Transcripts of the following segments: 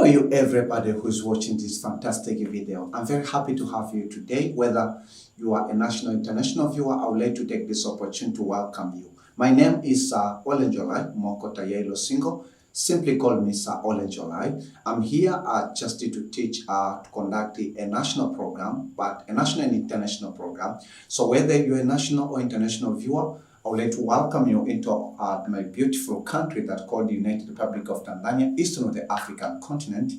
How are you, everybody who's watching this fantastic video? I'm very happy to have you today. Whether you are a national or international viewer, I would like to take this opportunity to welcome you. My name is Olenjolai&Nek. Simply call me Sir Olenjolai. I'm here just to teach, to conduct a national program, but a national and international program. So whether you're a national or international viewer, I would like to welcome you into my beautiful country that's called the United Republic of Tanzania, eastern of the African continent.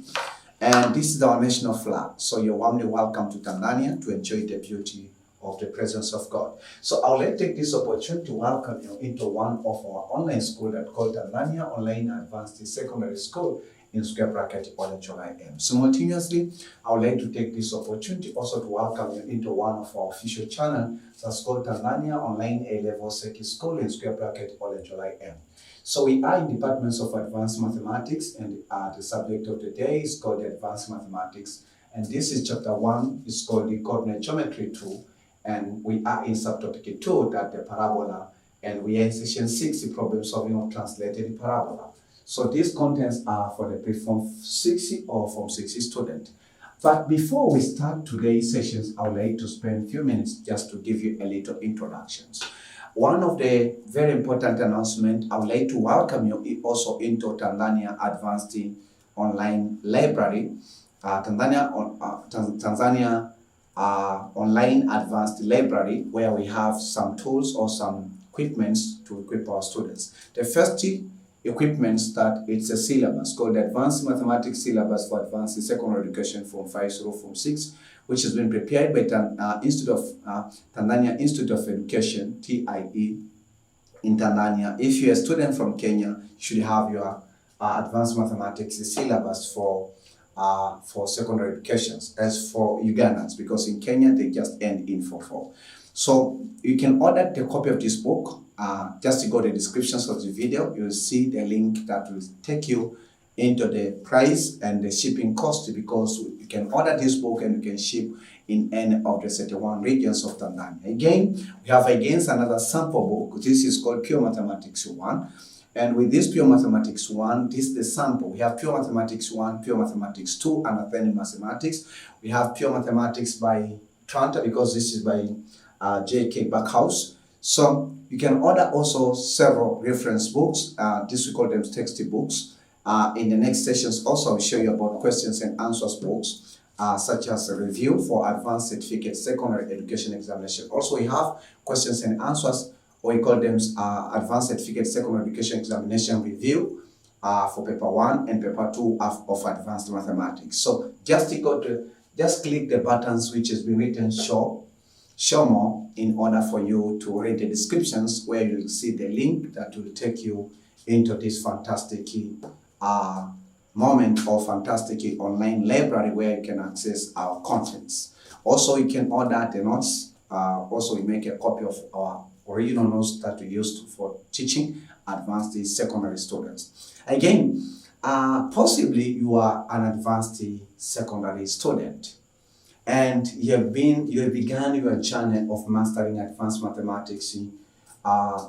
And this is our national flag. So you're warmly welcome to Tanzania to enjoy the beauty of the presence of God. So I would like to take this opportunity to welcome you into one of our online schools that's called Tanzania Online Advanced Secondary School in square bracket OLENJOLAIM. Simultaneously, I would like to take this opportunity also to welcome you into one of our official channels that's called Tanzania Online A-Level Secondary School in square bracket OLENJOLAIM. So we are in departments of advanced mathematics, and the subject of the day is called advanced mathematics. And this is chapter 1, it's called the coordinate geometry 2. And we are in subtopic 2, that the parabola, and we are in session 6, the problem solving of translated parabola. So these contents are for the pre-form 60 or form 60 student. But before we start today's sessions, I would like to spend a few minutes just to give you a little introductions. One of the very important announcements, I would like to welcome you also into Tanzania Advanced Online Library, Tanzania Online Advanced Library, where we have some tools or some equipments to equip our students. The first equipments that it's a syllabus called Advanced Mathematics Syllabus for Advanced Secondary Education from 5 through Form 6, which has been prepared by Tanzania Institute of Education, TIE, in Tanzania. If you're a student from Kenya, you should have your Advanced Mathematics Syllabus for secondary educations. As for Ugandans, because in Kenya they just end in 4-4. So you can order the copy of this book. Just to go to the descriptions of the video, you'll see the link that will take you into the price and the shipping cost, because you can order this book and you can ship in any of the 31 regions of Tanzania. Again, we have another sample book. This is called Pure Mathematics 1. And with this Pure Mathematics 1, this is the sample. We have Pure Mathematics 1, Pure Mathematics 2, and Athenian Mathematics. We have Pure Mathematics by Tranta, because this is by J.K. Backhouse. So you can order also several reference books. This we call them textbooks. In the next sessions also I'll show you about questions and answers books, such as a review for advanced certificate secondary education examination. Also we have questions and answers, or we call them advanced certificate secondary education examination review for paper 1 and paper 2 of advanced mathematics. So just click the buttons which has been written show more in order for you to read the descriptions, where you'll see the link that will take you into this fantastic moment or fantastic online library where you can access our contents. Also, you can order the notes. Also, we make a copy of our original notes that we used for teaching advanced secondary students. Again, possibly you are an advanced secondary student, and you have begun your journey of mastering advanced mathematics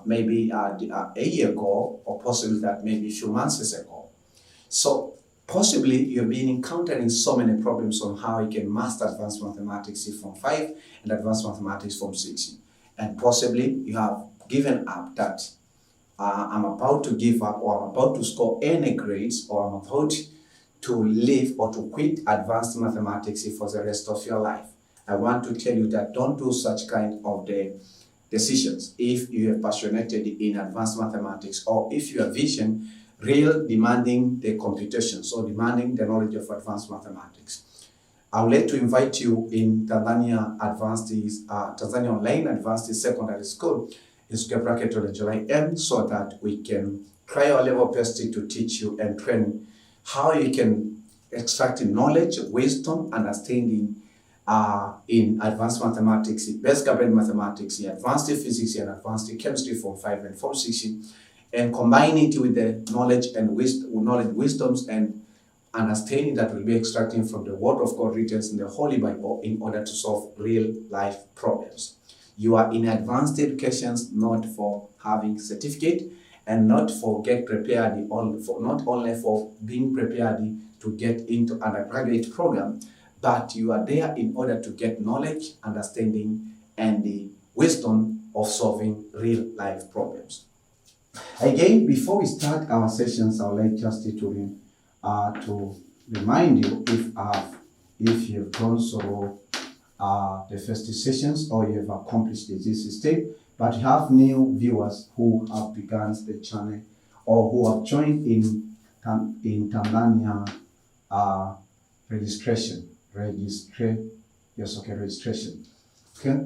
maybe a year ago, or possibly that maybe a few months ago. So possibly you've been encountering so many problems on how you can master advanced mathematics from 5 and advanced mathematics from 6. And possibly you have given up that I'm about to give up, or I'm about to score any grades, or I'm about to leave or to quit advanced mathematics for the rest of your life. I want to tell you that don't do such kind of the decisions if you are passionate in advanced mathematics, or if your vision real demanding the computations or demanding the knowledge of advanced mathematics. I would like to invite you in Tanzania Tanzania Online Advanced Secondary School in square bracket OLENJOLAIM, so that we can try our level best to teach you and train how you can extract knowledge, wisdom, understanding in advanced mathematics, basic applied mathematics, advanced physics, and advanced chemistry from 5 and Form 6, and combine it with the knowledge and wisdoms and understanding that we'll be extracting from the Word of God written in the Holy Bible in order to solve real life problems. You are in advanced educations not for having certificate and not for not only for being prepared to get into undergraduate program, but you are there in order to get knowledge, understanding, and the wisdom of solving real life problems. Again, before we start our sessions, I would like just to remind you if you've gone through the first sessions or you have accomplished this step, but you have new viewers who have begun the channel or who have joined in Tanzania registration. Okay.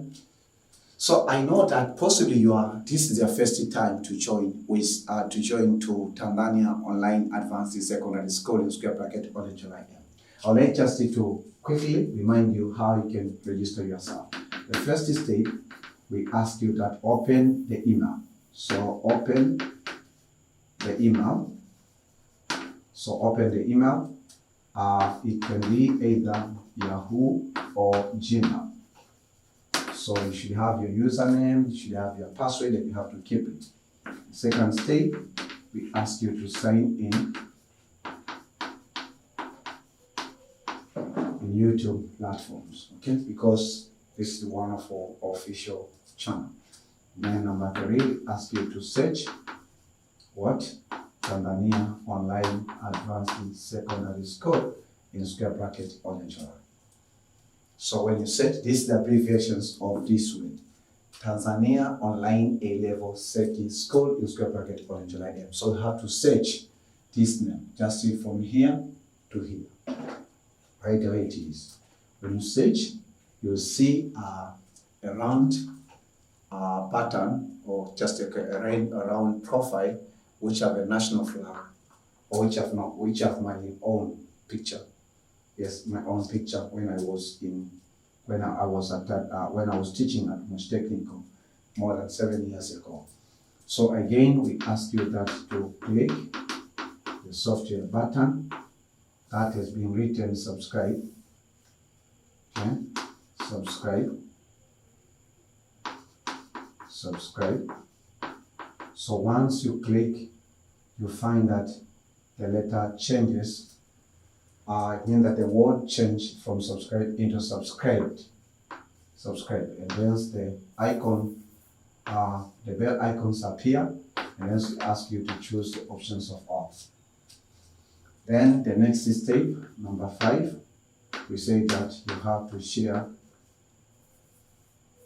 So I know that possibly this is your first time to join to Tanzania Online Advanced Secondary School in square bracket Olenjolai&Nek. I would like just to quickly remind you how you can register yourself. The first step, we ask you that open the email. So open the email. It can be either Yahoo or Gmail. So you should have your username, you should have your password, and you have to keep it. Second step, we ask you to sign in YouTube platforms, okay? Because this is one of our official channel. Then number 3, we ask you to search what? Tanzania Online Advanced Secondary School in square bracket Olenjolai. So when you search, this is the abbreviations of this word. Tanzania Online A-Level Secondary School in square bracket Olenjolai&Nek. So you have to search this name. Just see from here to here. Right away it is. When you search, you'll see a round pattern or just a round profile which have a national flag or which have my own picture. Yes, my own picture when I was teaching at Mosh Technical more than 7 years ago. So again, we ask you that to click the software button that has been written subscribe. Okay, subscribe. So once you click, you find that the letter changes. It means that the word changed from subscribe into subscribed. And then the icon, the bell icons appear, and then we ask you to choose the options of all. Then the next step, number 5, we say that you have to share.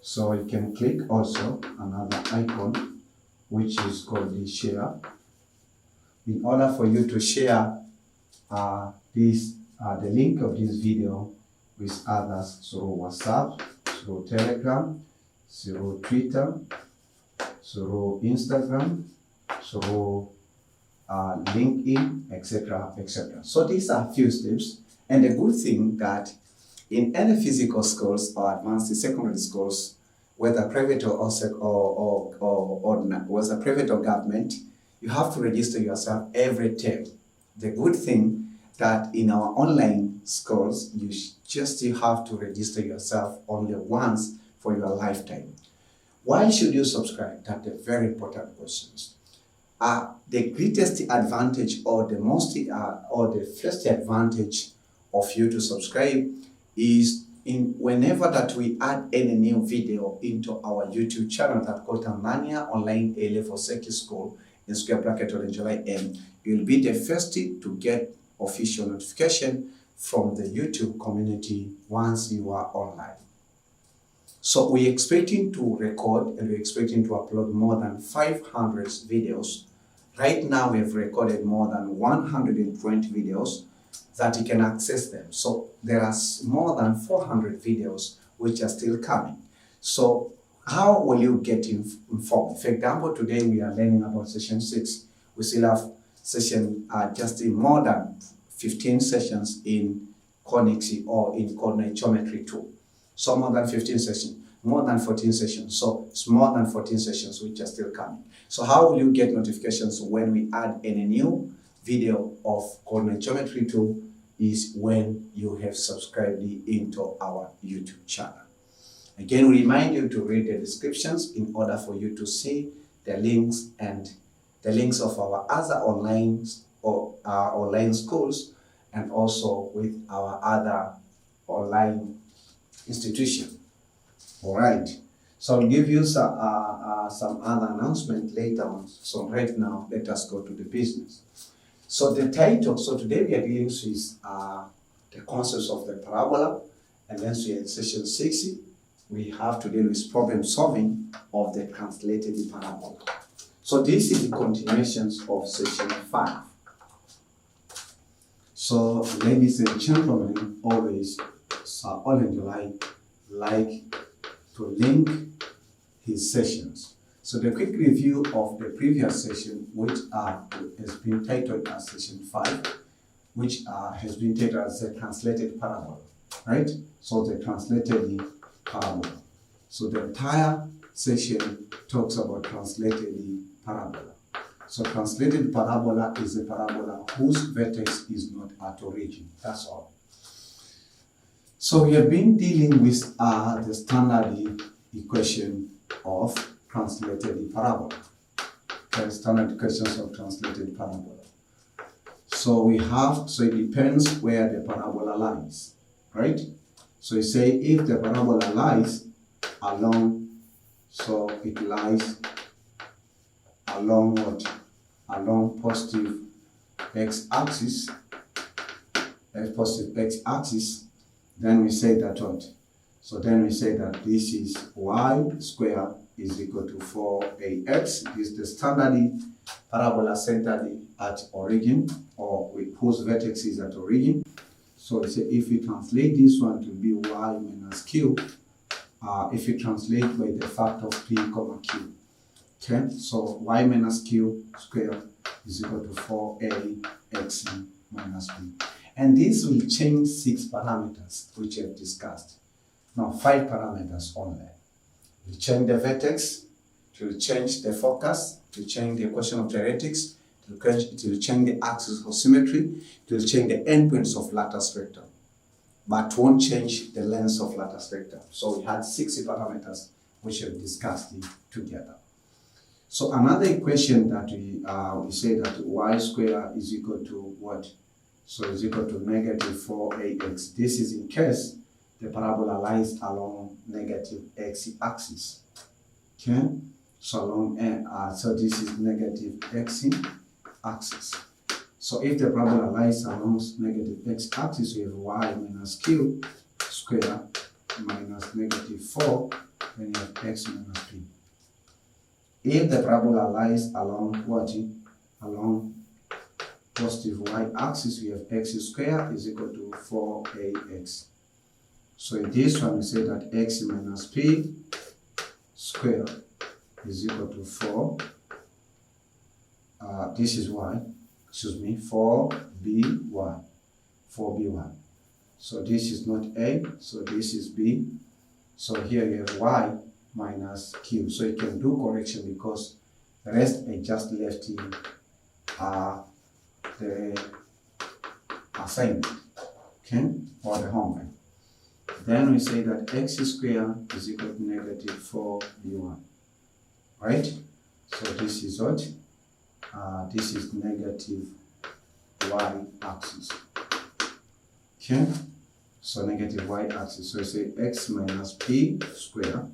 So you can click also another icon, which is called the share. In order for you to share the link of this video with others through WhatsApp, through Telegram, through Twitter, through Instagram, through LinkedIn, etc., etc. So these are a few steps, and the good thing that in any physical schools or advanced secondary schools, whether private or whether private or government, you have to register yourself every term. The good thing that in our online schools, you have to register yourself only once for your lifetime. Why should you subscribe? That's a very important question. The greatest advantage or the first advantage of you to subscribe is whenever that we add any new video into our YouTube channel that called Tanzania Online A-Level Secondary School in square bracket Olenjolai&Nek, you'll be the first to get official notification from the YouTube community once you are online. So we're expecting to record and we're expecting to upload more than 500 videos. Right now we've recorded more than 120 videos that you can access them. So there are more than 400 videos which are still coming. So how will you get informed? For example, today we are learning about session 6. We still have just in more than 15 sessions in conics or in coordinate geometry 2. So more than 15 sessions, more than 14 sessions. So it's more than 14 sessions which are still coming. So how will you get notifications when we add any new video of coordinate geometry 2 is when you have subscribed into our YouTube channel. Again, we remind you to read the descriptions in order for you to see the links and the links of our other online schools and also with our other online institution. All right. So I'll give you some other announcement later on. So right now, let us go to the business. So the title, so today we are dealing with the concepts of the parabola, and then we are in session 6. We have to deal with problem solving of the translated parabola. So this is the continuation of session 5. So ladies and gentlemen, always Sir Olenjolai like to link his sessions. So the quick review of the previous session, which has been titled as session 5, which has been titled as the translated parabola, right? So the translated parabola. So the entire session talks about translated parabola. So translated parabola is a parabola whose vertex is not at origin. That's all. So we have been dealing with the standard equation of translated parabola. The standard equations of translated parabola. So we have, so it depends where the parabola lies, right? So you say if the parabola lies along, so it lies along what? Along positive x-axis, positive x-axis, then we say that what? So then we say that this is y squared is equal to 4ax. This is the standard parabola centered at origin, or with whose vertex is at origin. So we say if we translate this one to be y minus q, if we translate by the factor of p comma q. Okay, so y minus q squared is equal to 4ax minus b. And this will change 6 parameters, which we have discussed. Now 5 parameters only. We change the vertex, to change the focus, to change the equation of dialectics, to change the axis of symmetry, to change the endpoints of lattice vector, but won't change the length of lattice vector. So we had 60 parameters which we have discussed together. So another equation that we say that y squared is equal to what? So is equal to negative 4ax. This is in case the parabola lies along negative x-axis. Okay, so along so this is negative x-axis. So if the parabola lies along negative x-axis, we have y minus q squared minus negative 4, then you have x minus p. If the parabola lies along what? Along positive y-axis, we have x squared is equal to 4ax. So in this one, we say that x minus p squared is equal to 4. This is y, excuse me, 4by. 4by. So this is not a, so this is b. So here you have y minus q. So you can do correction because the rest I just left in the assignment, okay, or the homework. Then we say that x squared is equal to negative 4b1, right? So this is what? This is negative y-axis, okay? So negative y-axis. So we say x minus p squared.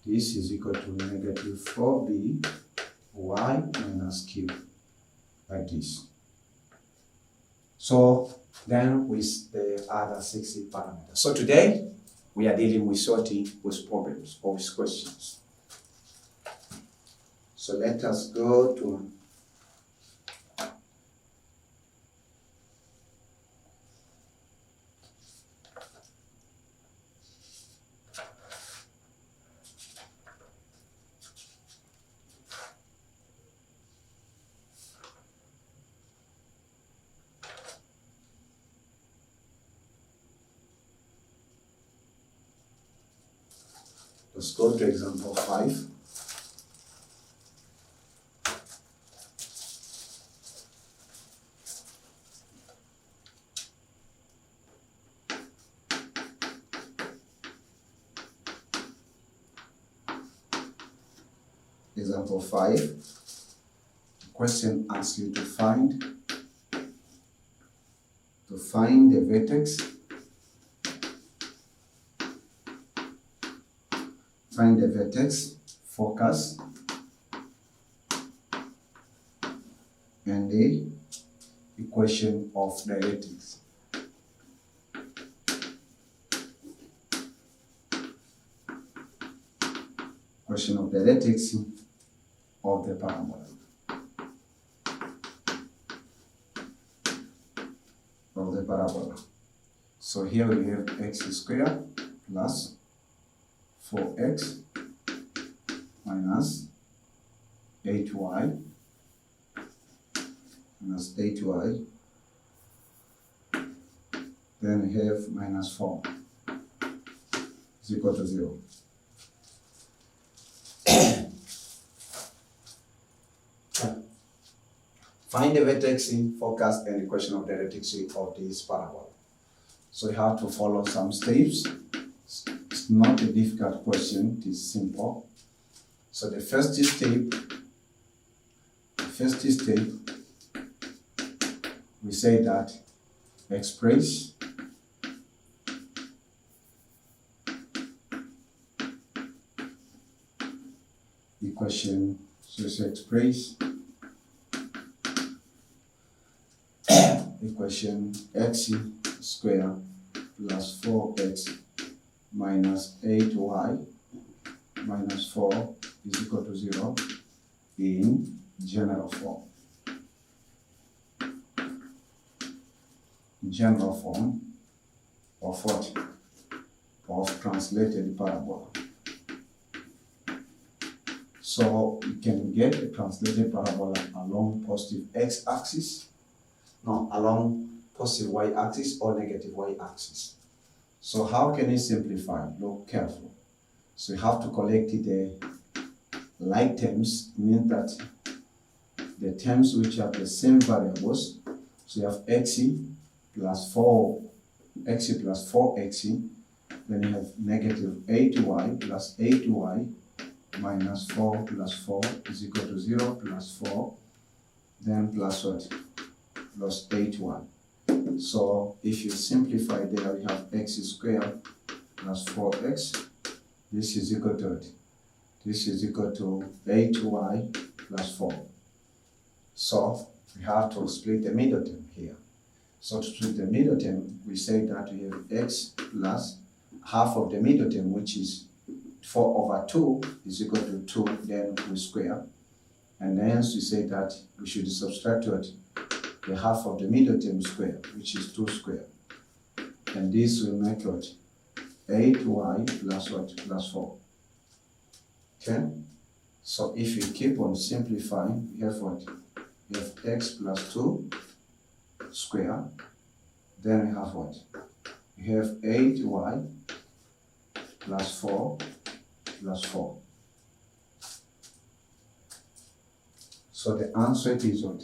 This is equal to negative 4b y minus q, like this. So then with the other 60 parameters. So today we are dealing with sorting with problems or with questions. So let us go to let's go to example 5. Example 5. The question asks you to find So find the vertex. Find the vertex, focus, and the equation of dialectics. Equation of dialectics of the parabola. Of the parabola. So here we have x squared plus 4x minus 8y minus 8y, then we have minus 4 is equal to 0. Find the vertex in focus and equation of dialectics of this parabola. So you have to follow some steps. It's not a difficult question, it is simple. So the first step, we say that express equation, so it's express equation x squared plus 4x minus 8y minus 4 is equal to 0 in general form. General form of what? Of translated parabola. So you can get a translated parabola along positive x-axis, no, along positive y-axis or negative y-axis. So how can you simplify? Look careful. So you have to collect the like terms, means that the terms which have the same variables. So you have x plus 4x plus 4x, then you have negative 8y plus 8y minus 4 plus 4 is equal to 0 plus 4, then plus what? Plus 8y. So if you simplify there, we have x squared plus 4x. This is equal to it. This is equal to 8y plus 4. So we have to split the middle term here. So to split the middle term, we say that we have x plus half of the middle term, which is 4 over 2 is equal to 2, then we square. And hence we say that we should subtract what? The half of the middle term square, which is 2 square. And this will make what? 8y plus what? Plus 4. Okay? So if you keep on simplifying, we have what? We have x plus 2 square. Then we have what? We have 8y plus 4 plus 4. So the answer is what?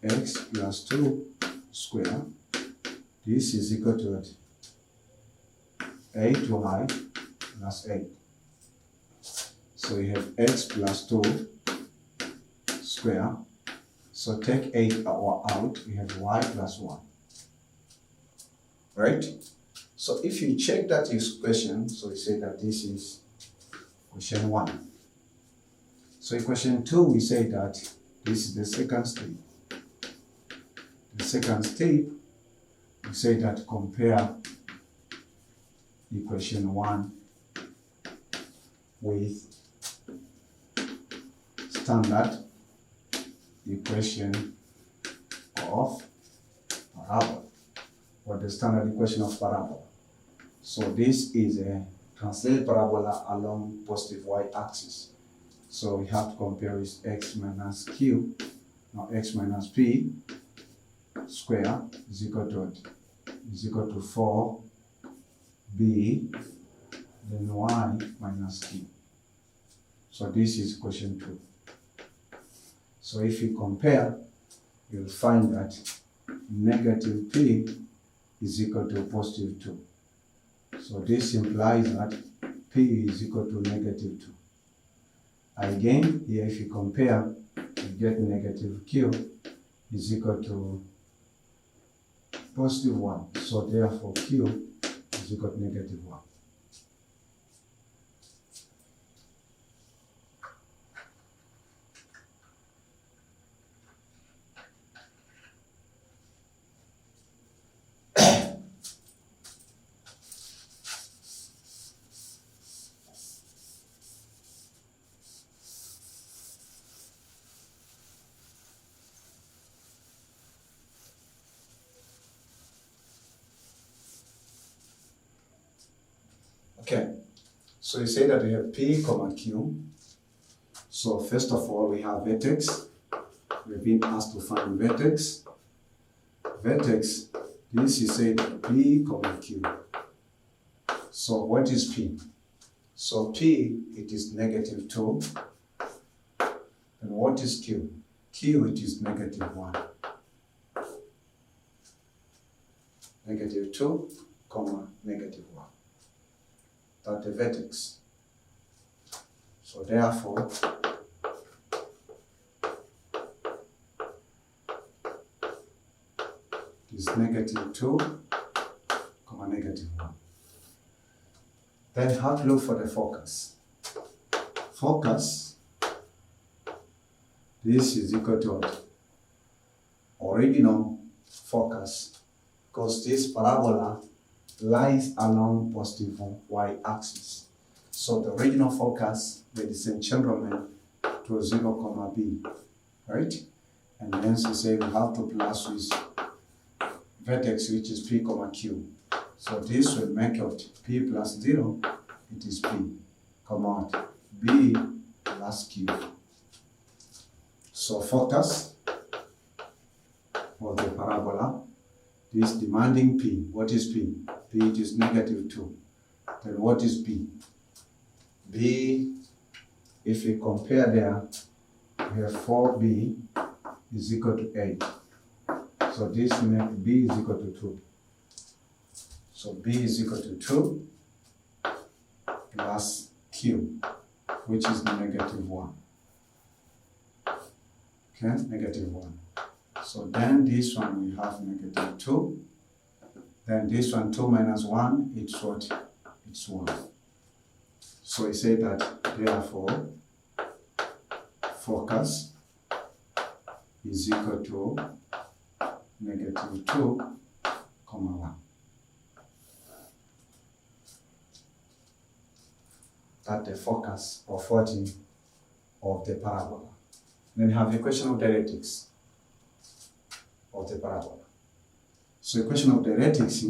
X plus 2 square. This is equal to what? 8y plus 8. So we have x plus 2 square. So take 8 out, we have y plus 1. Right? So if you check that equation, so we say that this is equation 1. So equation 2, we say that this is the second step. The second step, we say that compare equation 1 with standard equation of parabola, or the standard equation of parabola. So this is a translated parabola along positive y-axis. So we have to compare with x minus q, now x minus p square is equal to what? Is equal to 4b, then y minus q. So this is equation 2. So if you compare, you'll find that negative p is equal to positive 2. So this implies that p is equal to negative 2. Again, here if you compare, you get negative q is equal to positive 1. So therefore Q is equal to negative 1. Okay, so you say that we have P comma Q. So first of all, we have vertex. We've been asked to find vertex. Vertex, this is said P comma Q. So what is P? So P, it is negative 2. And what is Q? Q, it is negative 1. Negative 2, comma, negative 1. That's the vertex. So therefore, it is negative 2, comma, negative 1. Then you have to look for the focus. Focus, this is equal to original focus, because this parabola lies along positive y-axis. So the original focus, ladies and gentlemen, to 0, comma b, right? And then we say we have to plus with vertex, which is p, comma q. So this will make out p plus 0, it is p, comma b plus q. So focus of the parabola is demanding p. What is p? P, it is negative 2. Then what is b? B, if we compare there, we have 4b is equal to 8. So this makes b is equal to 2. So b is equal to 2 plus q, which is negative 1. Okay, negative 1. So then this one we have negative 2. Then this one 2 minus 1, it's what? It's 1. So we say that therefore focus is equal to negative 2, comma 1. That's the focus of 40 of the parabola. Then you have the equation of dialectics of the parabola. So equation of dialectics,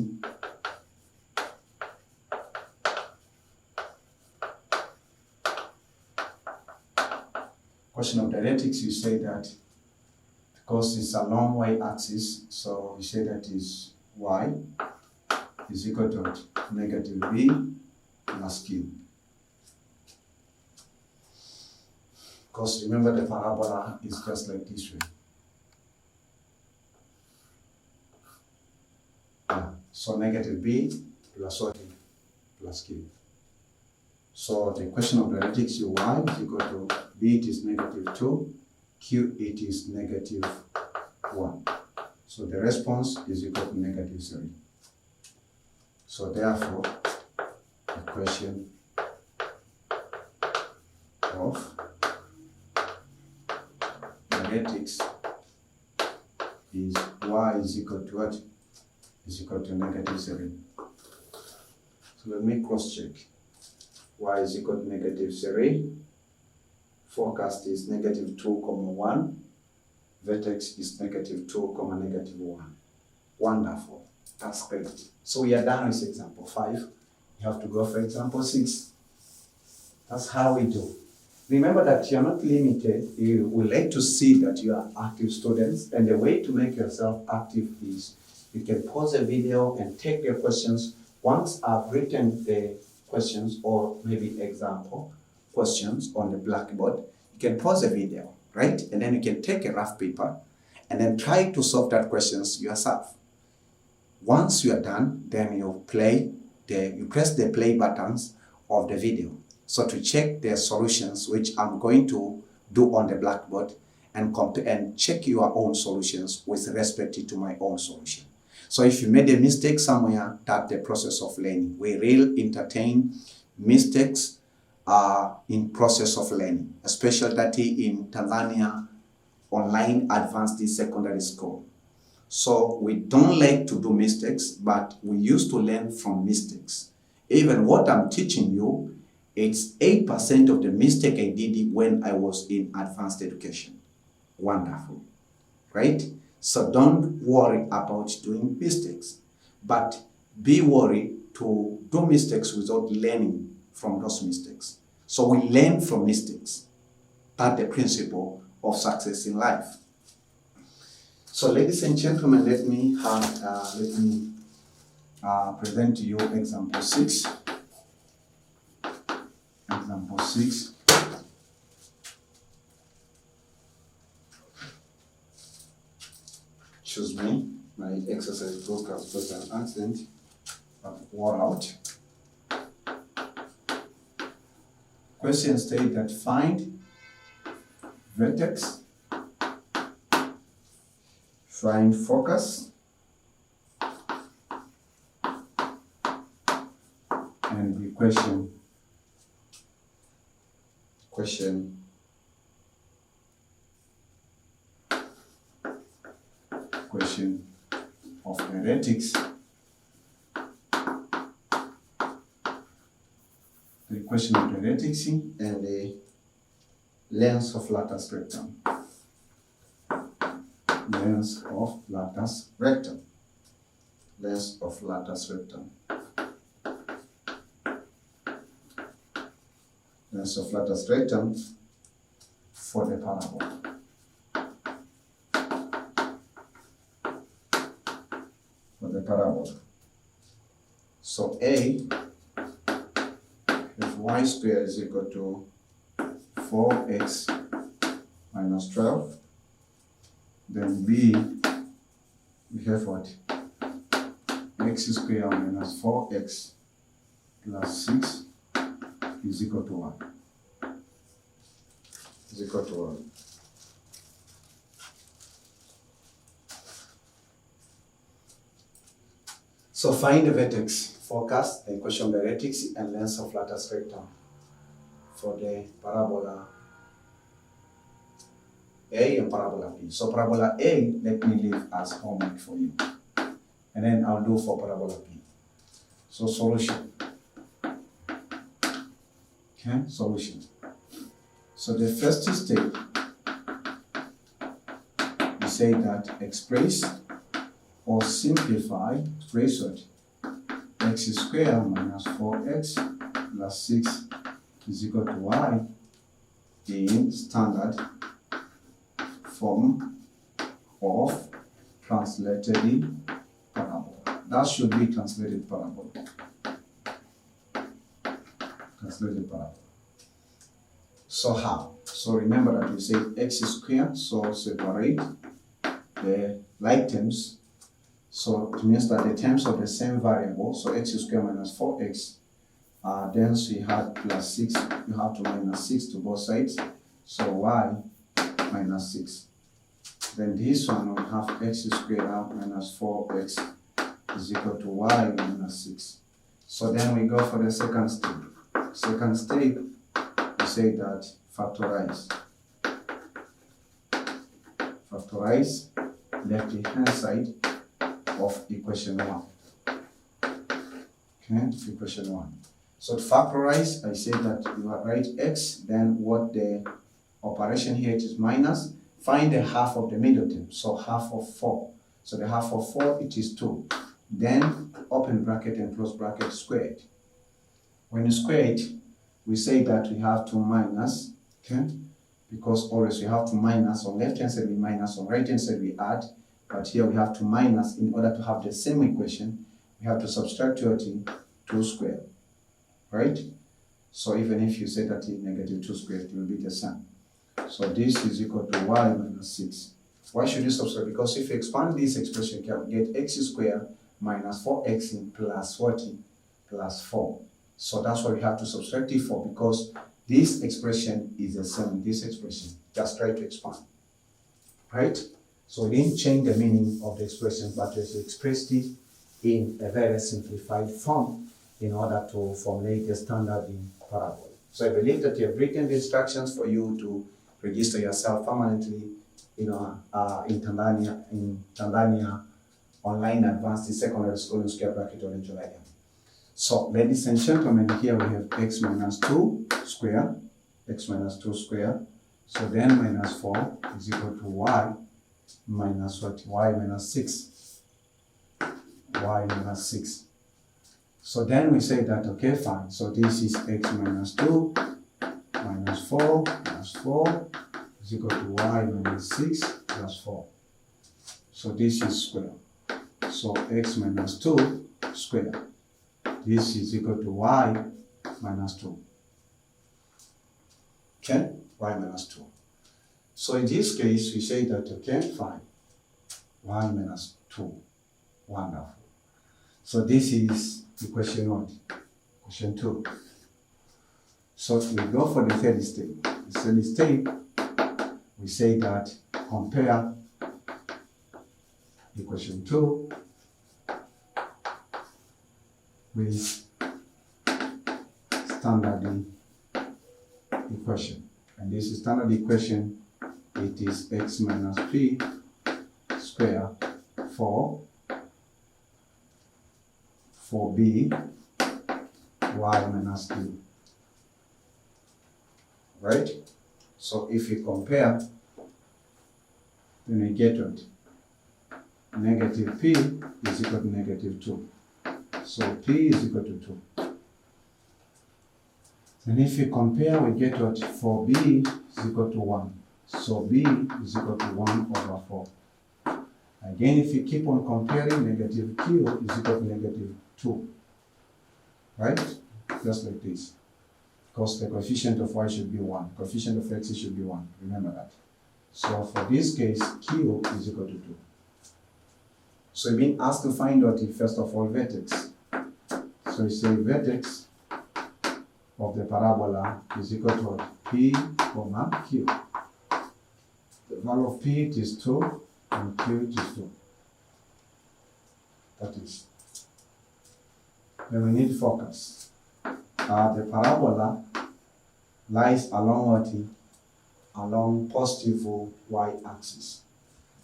you say that because it's along y-axis, so you say that is y is equal to negative b plus q. Because remember the parabola is just like this way. So negative b plus what? Plus q. So the equation of dialectics y is equal to b, it is negative 2, q, it is negative 1. So the response is equal to negative 3. So therefore, the equation of dialectics is y is equal to what? Is equal to negative 3. So let me cross check. Y is equal to negative 3. Forecast is negative 2, comma 1. Vertex is negative 2, comma negative 1. Wonderful. That's great. So we are done with example 5. You have to go for example 6. That's how we do. Remember that you are not limited. You would like to see that you are active students, and the way to make yourself active is you can pause the video and take your questions. Once I've written the questions or maybe example questions on the blackboard, you can pause the video, right? And then you can take a rough paper and then try to solve that questions yourself. Once you are done, then you press the play buttons of the video. So to check the solutions, which I'm going to do on the blackboard, and check your own solutions with respect to my own solution. So if you made a mistake somewhere, that's the process of learning. We really entertain mistakes in process of learning, especially that in Tanzania online advanced secondary school. So we don't like to do mistakes, but we used to learn from mistakes. Even what I'm teaching you, it's 8% of the mistake I did when I was in advanced education. Wonderful, right? So don't worry about doing mistakes, but be worried to do mistakes without learning from those mistakes. So we learn from mistakes. That's the principle of success in life. So ladies and gentlemen, let me present to you example 6. Example 6. Excuse me, my exercise book has got an accident. I've worn out. Question state that find vertex, find focus, and the question of heretics. The question of heretics and the length of lattice rectum. Length of lattice rectum. Length of lattice rectum. Length of lattice rectum for the parabola. For the parabola. So A, if y squared is equal to 4x minus 12, then B, we have what? X squared minus 4x plus 6 is equal to 1. Is equal to 1. So find the vertex, focus, the equation of the vertex, and length of lattice rectum for the parabola A and parabola B. So parabola A, let me leave as homework for you. And then I'll do for parabola B. So solution. Okay, solution. So the first step, we say that express or simplify, express what? X squared minus 4x plus 6 is equal to y in standard form of translated parabola. That should be translated parabola. Translated parabola. So how? So remember that we say x squared, so separate the like terms. So it means that the terms of the same variable, so x squared minus 4x, then we had plus 6, you have to minus 6 to both sides, so y minus 6. Then this one will have x squared minus 4x is equal to y minus 6. So then we go for the second step. Second step, we say that factorize. Factorize left-hand side of equation 1. Okay, equation 1. So to factorize, I say that you write x, then what the operation here is minus, find the half of the middle term, so half of 4. So the half of 4, it is 2. Then open bracket and close bracket squared. When you square it, we say that we have to minus, okay? Because always we have to minus, on left hand side we minus, on right hand side we add, but here we have to minus in order to have the same equation. We have to subtract 2 squared, right? So even if you say that it's negative 2 squared, it will be the same. So this is equal to y minus 6. Why should you subtract? Because if you expand this expression, you can get x squared minus 4x plus 14 plus 4. So that's why we have to subtract it for, because this expression is the same with this expression. Just try to expand, right? So we didn't change the meaning of the expression, but we expressed it in a very simplified form in order to formulate a standard in Parabola. So I believe that you have written the instructions for you to register yourself permanently in Tanzania Online Advanced Secondary School in square bracket Olenjolai&Nek. So ladies and gentlemen, here we have x minus 2 square, x minus 2 square. So then minus 4 is equal to y minus what? Y minus 6. Y minus 6. So then we say that, okay, fine. So this is x minus 2 minus 4 is equal to y minus 6 plus 4. So this is square. So x minus 2 square. This is equal to y minus 2. Okay? Y minus 2. So in this case, we say that, okay, fine. Y minus 2. Wonderful. So this is equation 1. Equation 2. So we go for the third step. The third step, we say that compare equation 2 with standard equation. And this standard equation, it is x minus p square for 4b y minus q. Right? So if we compare, then we get what? Negative p is equal to negative 2. So p is equal to 2. And if we compare, we get what? 4b is equal to 1. So b is equal to 1 over 4. Again, if you keep on comparing, negative q is equal to negative 2. Right? Just like this. Because the coefficient of y should be 1. Coefficient of x should be 1. Remember that. So for this case, q is equal to 2. So you've been asked to find out, first of all, vertex. So you say vertex of the parabola is equal to p comma q. The value of p is 2 and q is 2. That is. Then we need focus. The parabola lies along what? Along positive y-axis.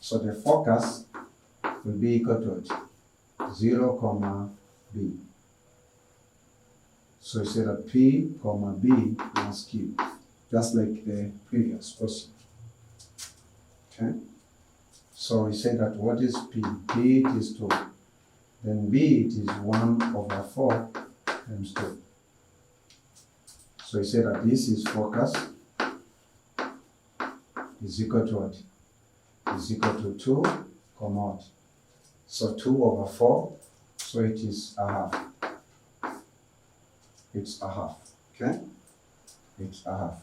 So the focus will be equal to 0, comma b. So you say that p, comma b plus q, just like the previous question. Okay? So we say that what is p? P it is 2. Then b it is 1 over 4 times 2. So we say that this is focus is equal to what? Is equal to 2, comma what? So 2 over 4, so it is a half. It's a half, okay? It's a half.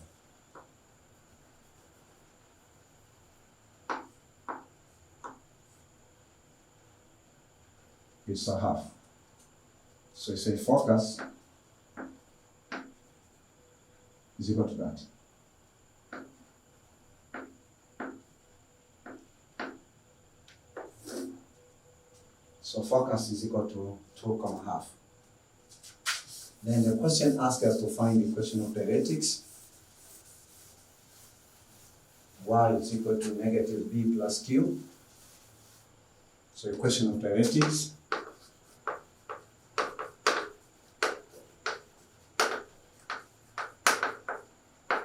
It's a half. So you say focus is equal to that. So focus is equal to 2, comma half. Then the question asks us to find the equation of dialectics. Y is equal to negative b plus q. So equation of dialectics.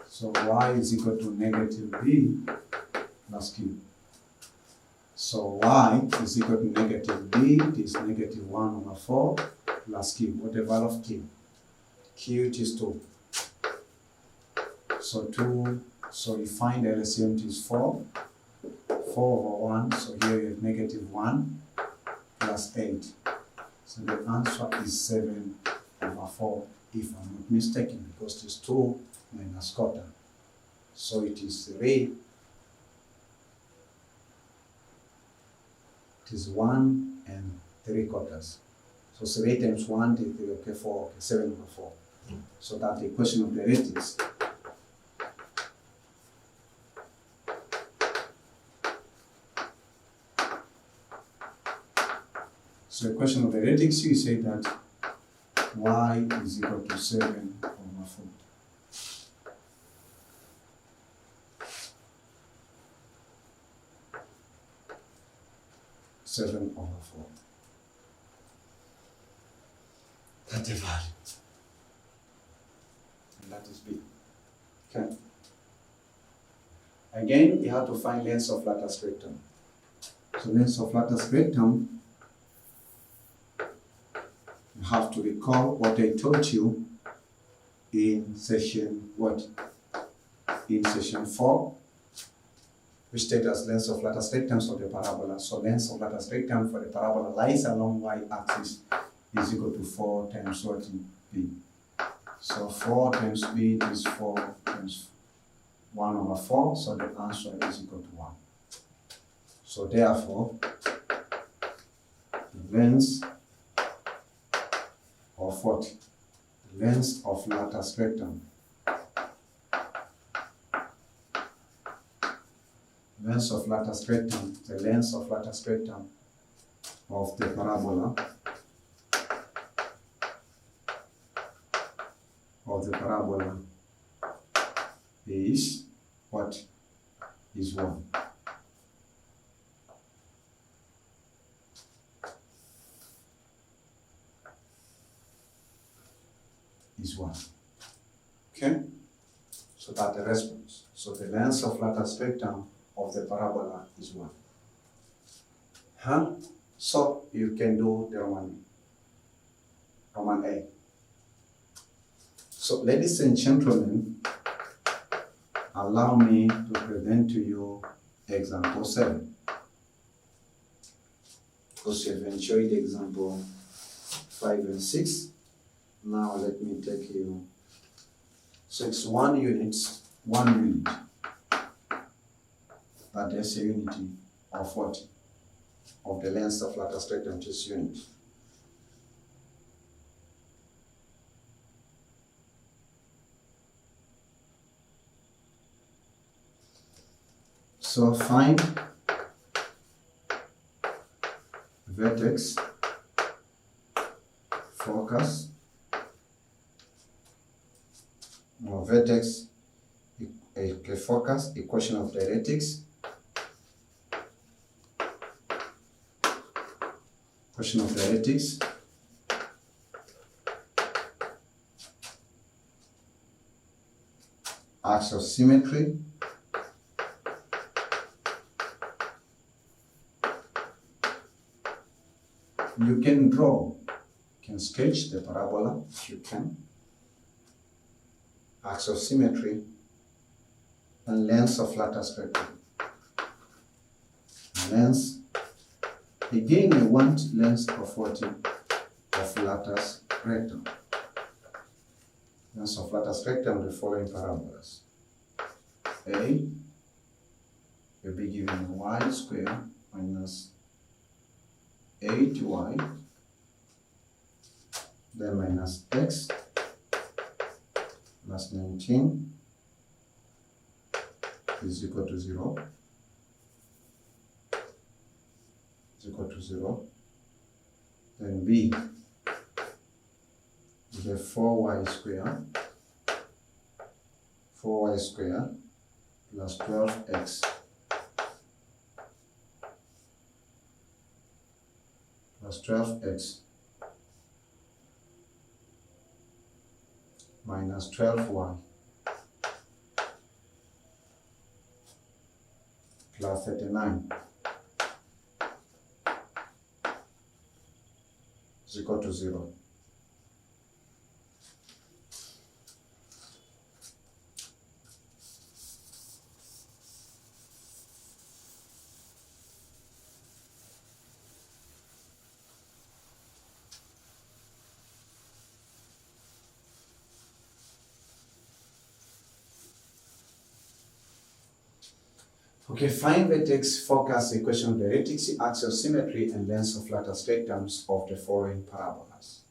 So y is equal to negative b plus q. So y is equal to negative b, it is negative 1 over 4 plus q. What the value of q? Q it is 2. So 2, so you find the LCM it is 4. 4 over 1, so here you have negative 1 plus 8. So the answer is 7 over 4, if I'm not mistaken, because it is 2 minus quarter. So it is 3. It is 1 and 3/4. So 3 times 1 is 3, okay, 4, okay, 7 over 4. So that's the equation of dialectics. So equation of dialectics, you say that y is equal to 7 over 4. Seven over 4. That's the value. And that is B. Okay. Again, you have to find length of lattice rectum. So length of lattice rectum, you have to recall what I told you in session what? In session 4, which stated as length of lattice rectums of the parabola. So length of lattice rectum for the parabola lies along y-axis is equal to 4 times what in B. So 4 times B is 4 times 1 over 4, so the answer is equal to 1. So therefore, the length of what? The length of lattice rectum. Length of lattice rectum, the length of lattice rectum of the parabola is what? Is 1. Is 1. Okay? So that's the response. So the length of lattice rectum of the parabola is 1. So you can do the Roman A. So ladies and gentlemen, allow me to present to you example 7. Because you have enjoyed example 5 and 6. Now let me take you. So it's 1 unit. But there's a unity of what? Of the length of lattice rectum, which is unit. So find vertex, focus, or vertex, a focus, equation of dialectics, equation of dialectics, axis of symmetry, you can draw, you can sketch the parabola if you can, axis of symmetry, and length of lattice rectum. Length, again I want length of what? Of lattice rectum. Length of lattice rectum, the following parabolas. A will be given y squared minus 8y, then minus x plus 19 is equal to 0. Is equal to 0. Then b is a 4y squared plus 12x plus 12x minus 12y plus 39 is equal to 0. Okay, find vertex, focus, equation of dialectics, axis of symmetry, and length of lattice rectums of the following parabolas.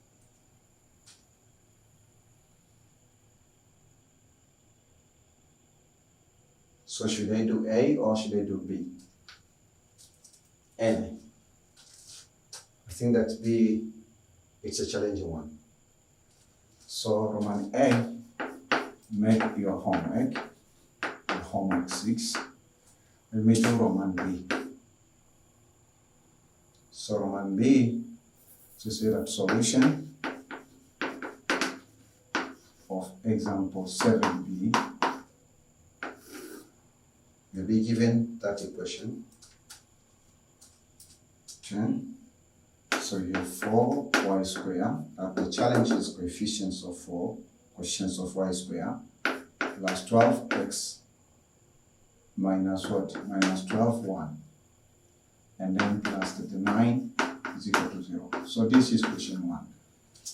So should I do A or should I do B? A. I think that B, it's a challenging one. So Roman A, make your homework 6. Let me do Roman B. So Roman B, so say that solution of example 7B will be given that equation. Okay. So you have 4y squared. The challenge is coefficients of 4, coefficients of y squared, plus 12x minus what? Minus 12, 1. And then plus 39 is equal to 0. So this is question 1.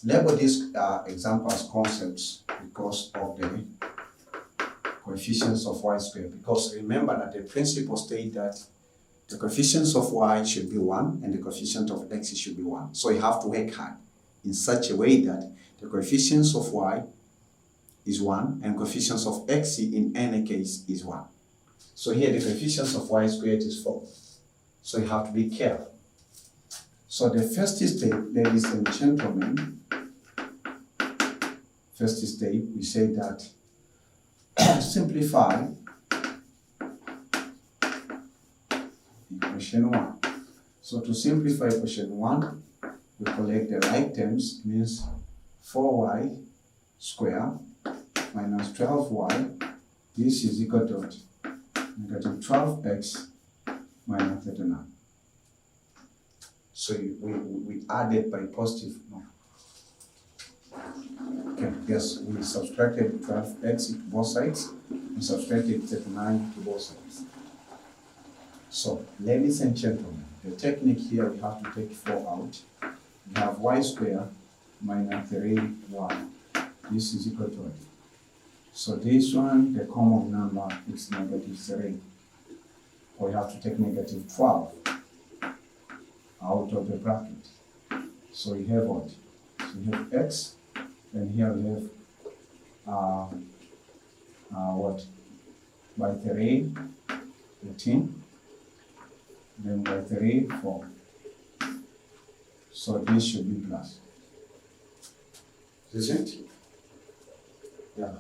Label this example as concepts because of the coefficients of y squared. Because remember that the principle states that the coefficients of y should be 1 and the coefficient of x should be 1. So you have to work hard in such a way that the coefficients of y is 1 and coefficients of x in any case is 1. So here the coefficients of y squared is 4. So you have to be careful. So the first step, ladies and gentlemen, first step, we say that simplify equation 1. So to simplify equation 1, we collect the right terms, means 4y squared minus 12y. This is equal to negative 12x minus 39. So we add it by positive, no. Okay, yes, we subtracted 12x to both sides and subtracted 39 to both sides. So, ladies and gentlemen, the technique here, we have to take 4 out. We have y squared minus 3y. This is equal to it. So this one, the common number is negative 3. We have to take negative 12 out of the bracket. So we have what? So we have x, and here we have what? By 3, 13. Then by 3, 4. So this should be plus. Is it? Yeah.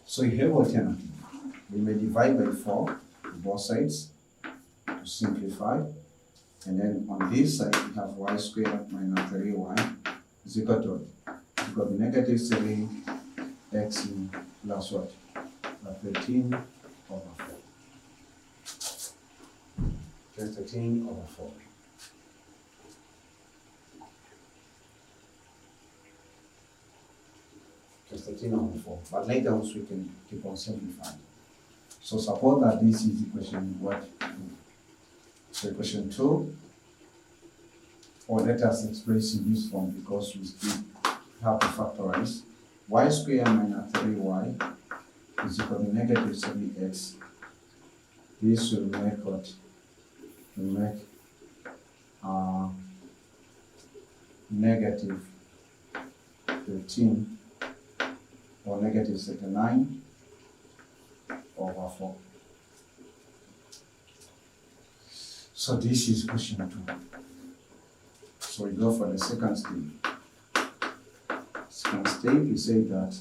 So you have alternative. We may divide by 4 on both sides to simplify. And then on this side, we have y squared minus 3y is equal to negative 3x plus what? 13 over 4. 13 over 4. Just 13 over 4. But later on we can keep on simplifying. So suppose that this is equation what? So equation 2. Or let us express in this form because we still have to factorize. Y squared minus 3y is equal to negative 3x. This will make what? Will make negative 13 or negative 39 over 4. So this is question 2. So we go for the second step. Second step, we say that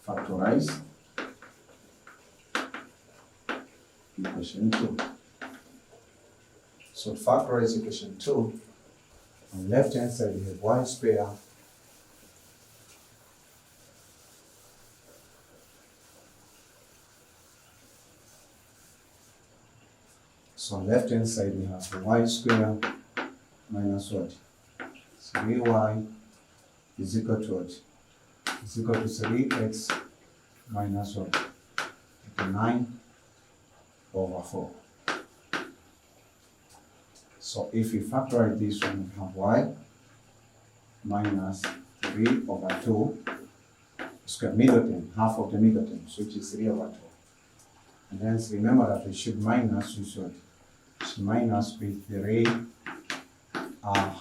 factorize equation 2. So to factorize equation 2, on the left hand side we have y squared so on the left hand side we have y squared minus what? 3y is equal to what? Is equal to 3x minus what? 9 over 4. So if we factorize this one, we have y minus 3 over 2 square middle term, half of the middle term, which is 3 over 2. And then remember that we should minus, minus with 3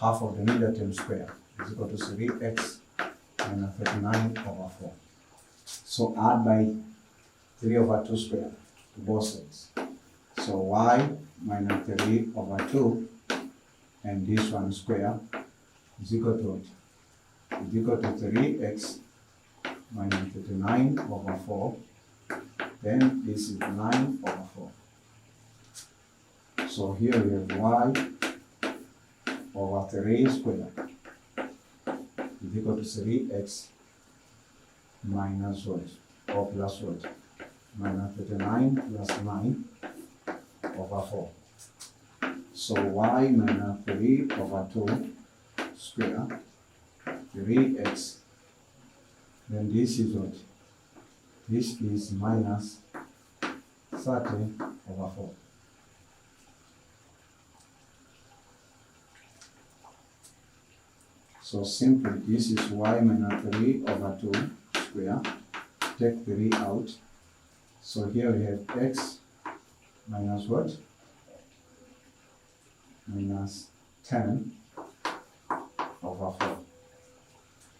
half of the middle term square is equal to 3x minus 39 over 4. So add by 3 over 2 square to both sides. So y minus 3 over 2 and this one square is equal to what? Is equal to 3x minus 39 over 4. Then this is 9 over 4. So here we have y over 3 square is equal to 3x minus what? Or plus what? Minus 39 plus 9 over 4. So y minus 3 over 2 square, 3x, then this is what? This is minus 30 over 4. So simply this is y minus 3 over 2 square, take 3 out. So here we have x minus what? Minus 10 over 4.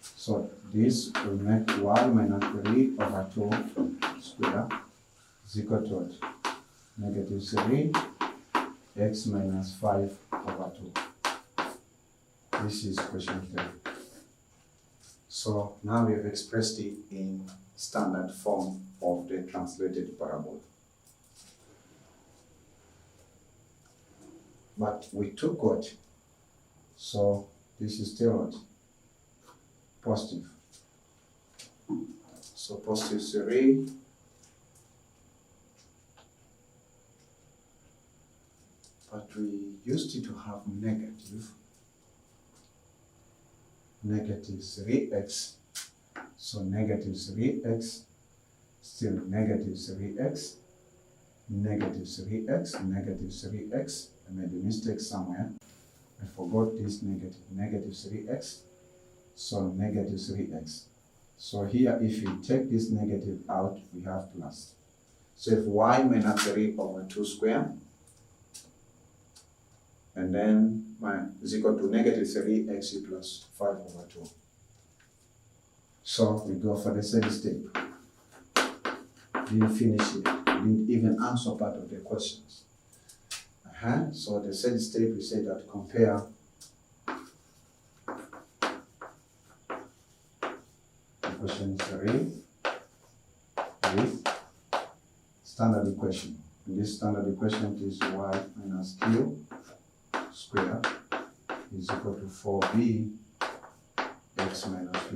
So this will make y minus 3 over 2 square is equal to what? Negative 3 x minus 5 over 2. This is question 3. So now we have expressed it in standard form of the translated parabola. But we took what? So this is still what? Positive. So positive 3 but we used it to have negative 3x. So negative 3x, still negative 3x, negative 3x, negative 3x. I made a mistake somewhere. I forgot this negative 3x. So negative 3x. So here, if you take this negative out, we have plus. So if y minus 3 over 2 square, and then is equal to negative 3x plus 5 over 2. So we go for the steady state. Didn't finish it. Didn't even answer part of the questions. So the steady state, we say that compare equation 3 with standard equation. And this standard equation is y minus q square is equal to 4b x minus p.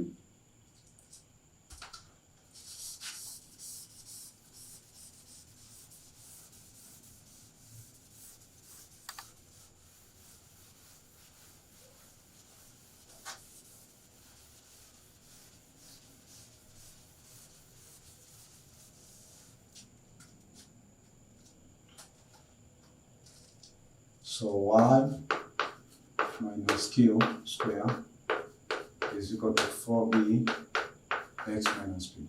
So y minus q square is equal to 4b x minus p.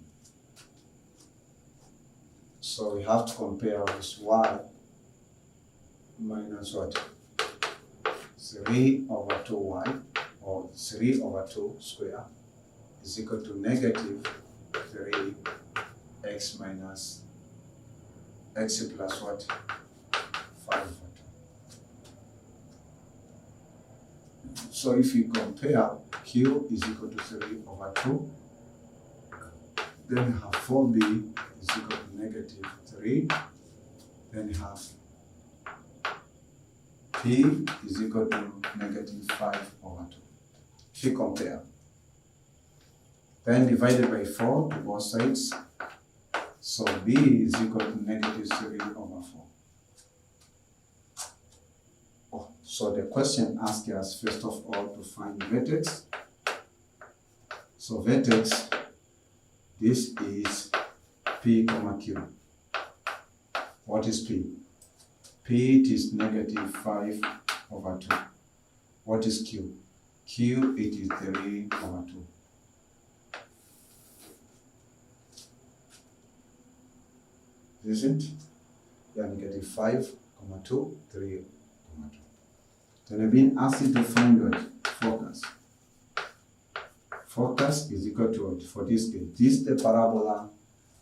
So we have to compare with y minus what? 3 over 2y, or 3 over 2 square is equal to negative 3x minus x plus what? 5 over 2. So if you compare, q is equal to 3 over 2, then you have 4b is equal to negative 3, then you have p is equal to negative 5 over 2. If you compare, then divided by 4 to both sides, so b is equal to negative 3 over 4. So the question asks us first of all to find vertex. So vertex, this is p comma q. What is p? P it is negative 5 over 2. What is q? Q it is 3 over 2. Isn't it? Yeah, negative 5, 2, 3, 2. Then I've been asked to find what? Focus. Focus is equal to what? For this case, the parabola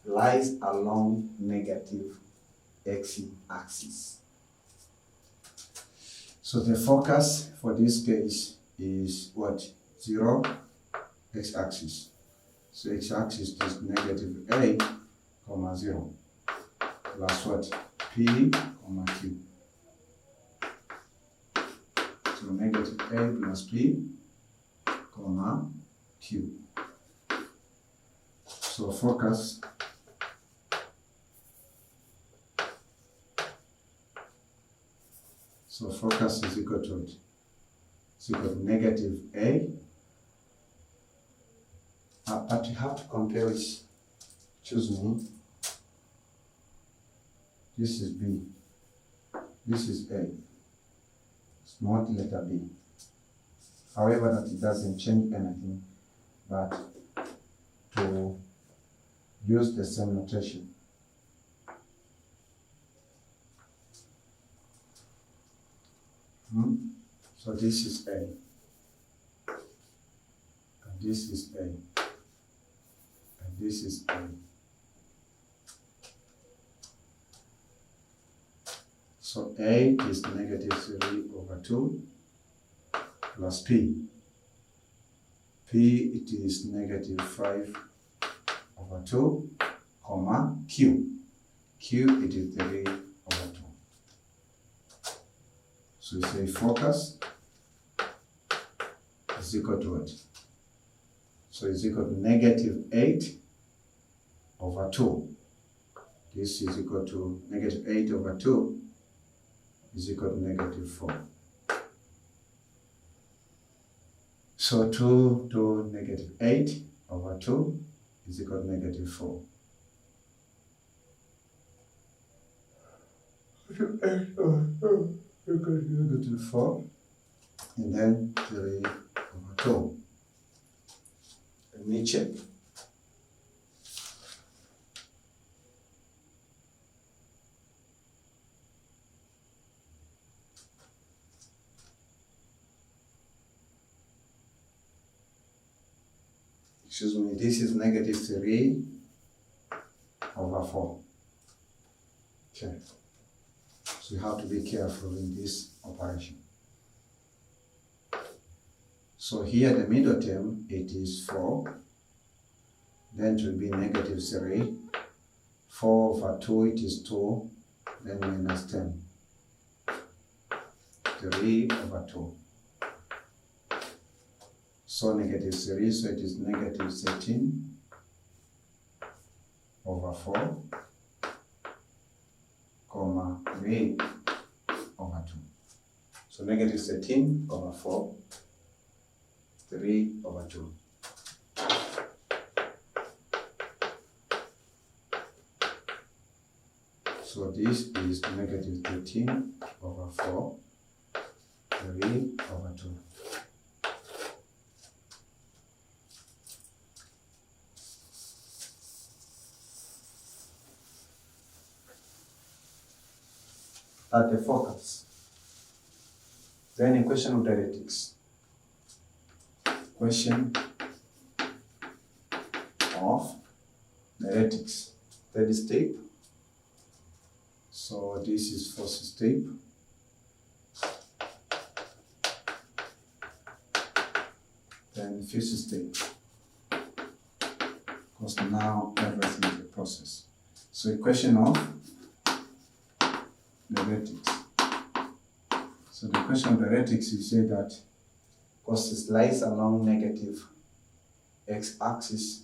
lies along negative x-axis. So the focus for this case is what? 0 x-axis. So x-axis is negative a, comma 0 plus what? P, comma q. So negative a plus p, comma q. So focus is equal to it. It's equal to negative a. But you have to compare it. Choose me. This is B. This is A. It's not letter B. However, that it doesn't change anything, but to use the same notation. So this is A, and this is A, and this is A. So A is negative 3 over 2 plus P. P, it is negative 5 over 2, comma, Q. Q, it is 3 over 2. So we say focus is equal to what? So it's equal to negative 8 over 2. This is equal to negative 8 over 2 is equal to negative 4. So 2 to negative 8 over 2 is equal to negative 4. Negative 4, and then 3 over 2. Let me check. Excuse me, this is negative 3 over 4. Okay. So you have to be careful in this operation. So here the middle term, it is 4. Then it will be negative 3. 4 over 2, it is 2. Then minus 10. 3 over 2. So negative 3, so it is negative 13 over 4, comma 3 over 2. So negative 13 over 4, 3 over 2. So this is negative 13 over 4, 3 over 2. At the focus. Then equation of dialectics. Question of dialectics. Third step. So this is fourth step. Then fifth step. Because now everything is a process. So equation of dialectics. So the question of dialectics, you say that because it lies along negative x-axis,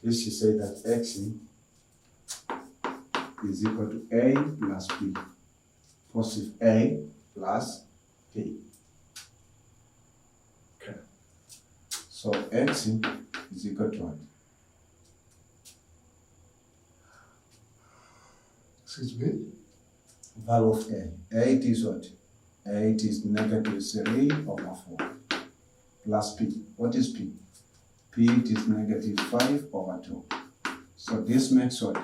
this you say that x is equal to a plus b, positive a plus p. Okay. So x is equal to what? Excuse me? Value of a. A it is what? A it is negative 3 over 4 plus p. What is p? P it is negative 5 over 2. So this makes what?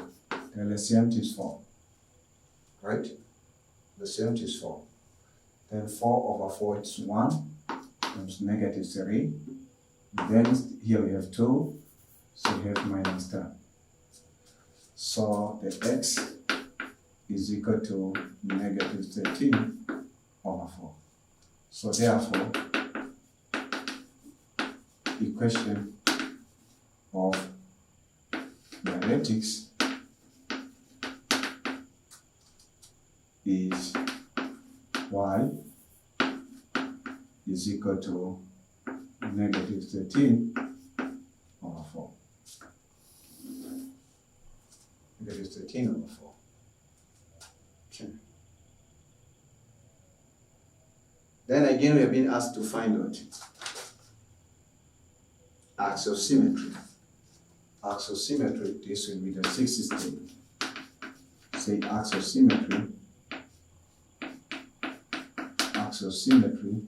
The LCM is 4. Right? The LCM is 4. Then 4 over 4 is 1 times negative 3 Then here we have 2, so we have minus 10. So the x is equal to negative 13 over 4. So therefore, equation of dialectics is y is equal to negative 13 over 4. Negative 13 over 4. Okay. Then again, we have been asked to find out axial symmetry. Axial symmetry, this will be the 6th step. Say axial symmetry. Axial symmetry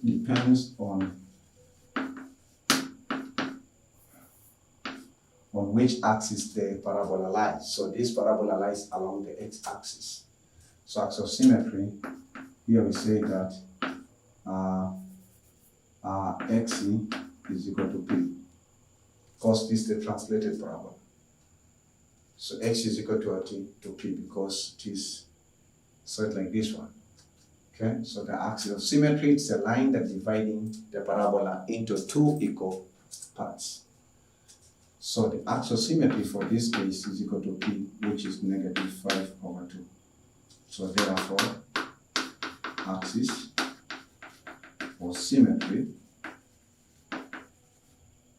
depends on which axis the parabola lies. So this parabola lies along the x-axis. So axial symmetry, here we say that xe is equal to p, because this is the translated parabola. So x is equal to p because it is set like this one. Okay, so the axial symmetry is a line that dividing the parabola into 2 equal parts. So the axial symmetry for this case is equal to p, which is negative 5 over 2. So therefore, axis or symmetry,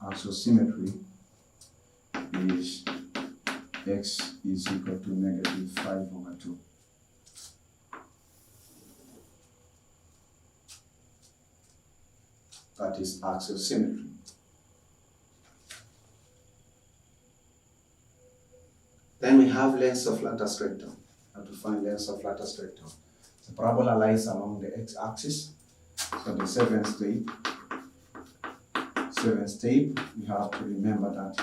axial symmetry is x is equal to negative 5 over 2. That is axial symmetry. Then we have length of latus rectum. How to find length of latus rectum? The parabola lies along the x-axis. So the seventh step, we have to remember that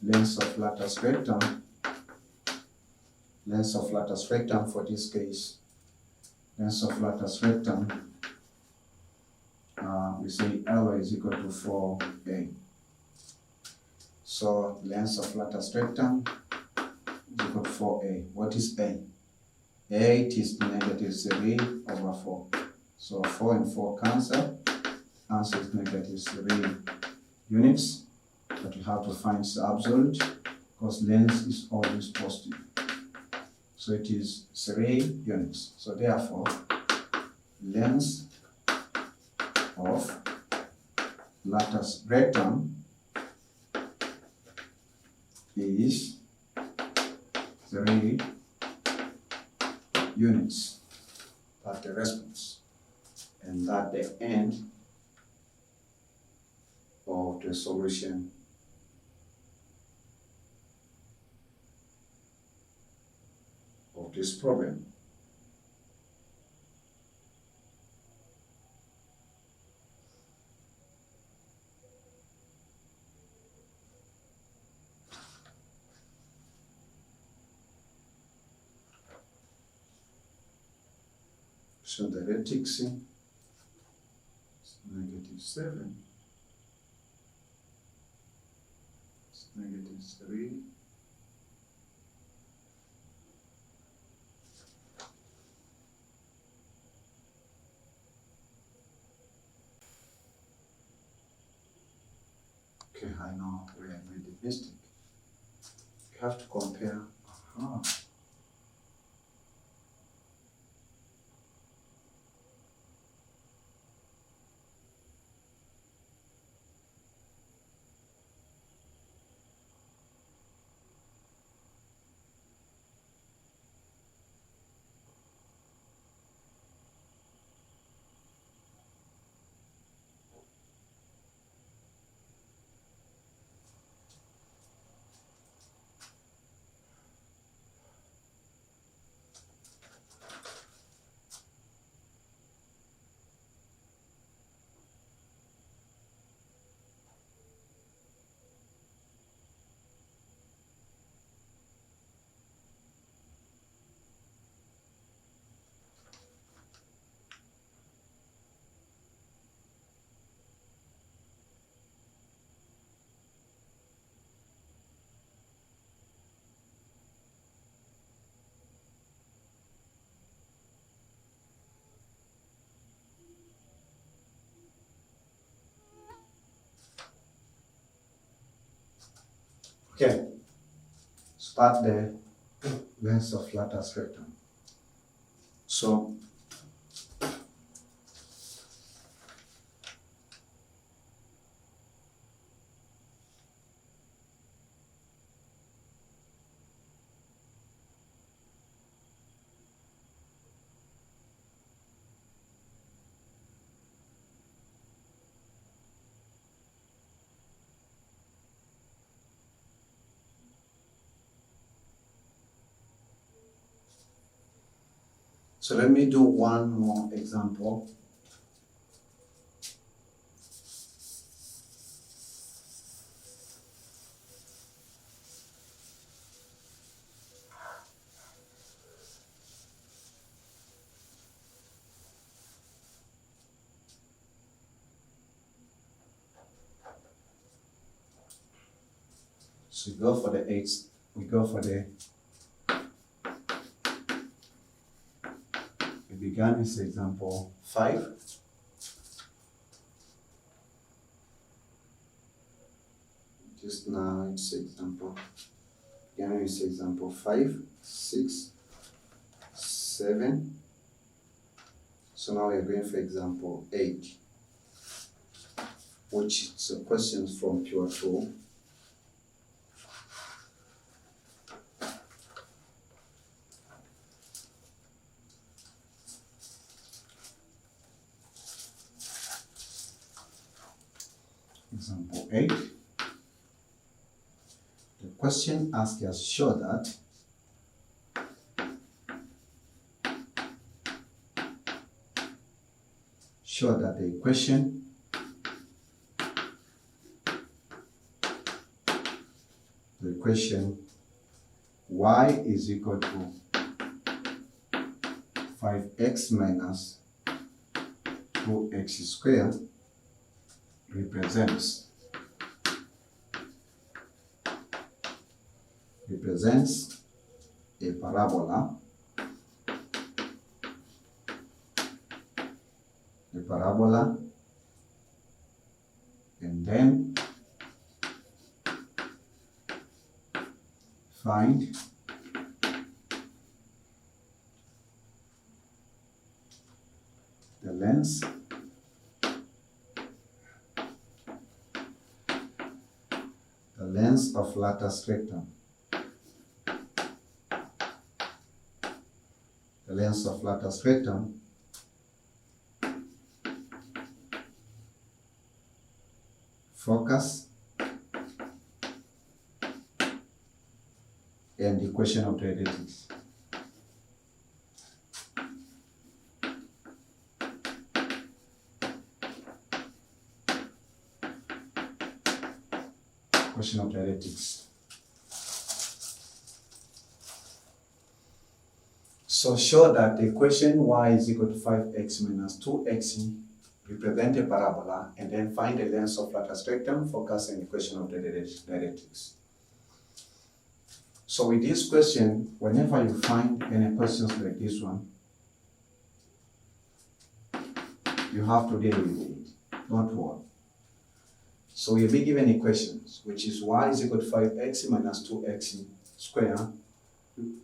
length of latus rectum for this case, length of latus rectum, we say L is equal to 4a. So length of latus rectum is equal to 4a. What is a? A, it is negative 3 over 4. So 4 and 4 cancel. Answer is negative 3 units. But we have to find the absolute because length is always positive. So it is 3 units. So therefore, length of latus rectum is 3 units. That's the response. And that's the end of the solution of this problem. So the dialectics is negative 7, it's negative 3, okay, I know where I made the mistake. You have to compare. Okay, start the length of lattice rectum. So let me do one more example. So we go for the 8, we began with example 5. Just now it's example, began with example 5, 6, 7. So now we're going for example 8, which is a question from pure 2. Example 8. The question asks us, show that the equation y is equal to 5x minus 2x squared represents a parabola and then find the length of lattice rectum. The length of lattice rectum focus and equation of derivatives. Equation of derivatives. So show that the equation y is equal to 5x minus 2x represent a parabola, and then find the length of lattice rectum, focus, and equation of derivatives. So with this question, whenever you find any questions like this one, you have to deal with it. Don't worry. So you'll be given equations, which is y is equal to 5x minus 2x squared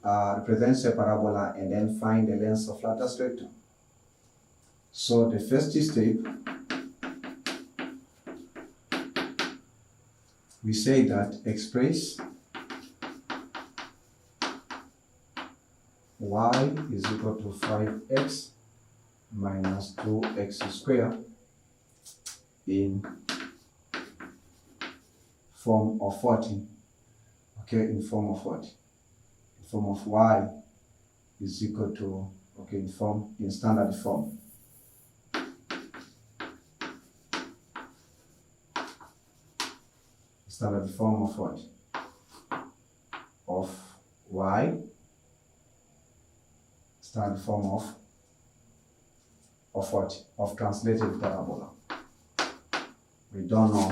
represents a parabola, and then find the length of lattice rectum. So the first step, we say that express y is equal to 5x minus 2x squared in form of 40. Okay, in form of what? In form of y is equal to, okay, in standard form. Standard form of what? Of y. Standard form of what? Of translated parabola. We don't know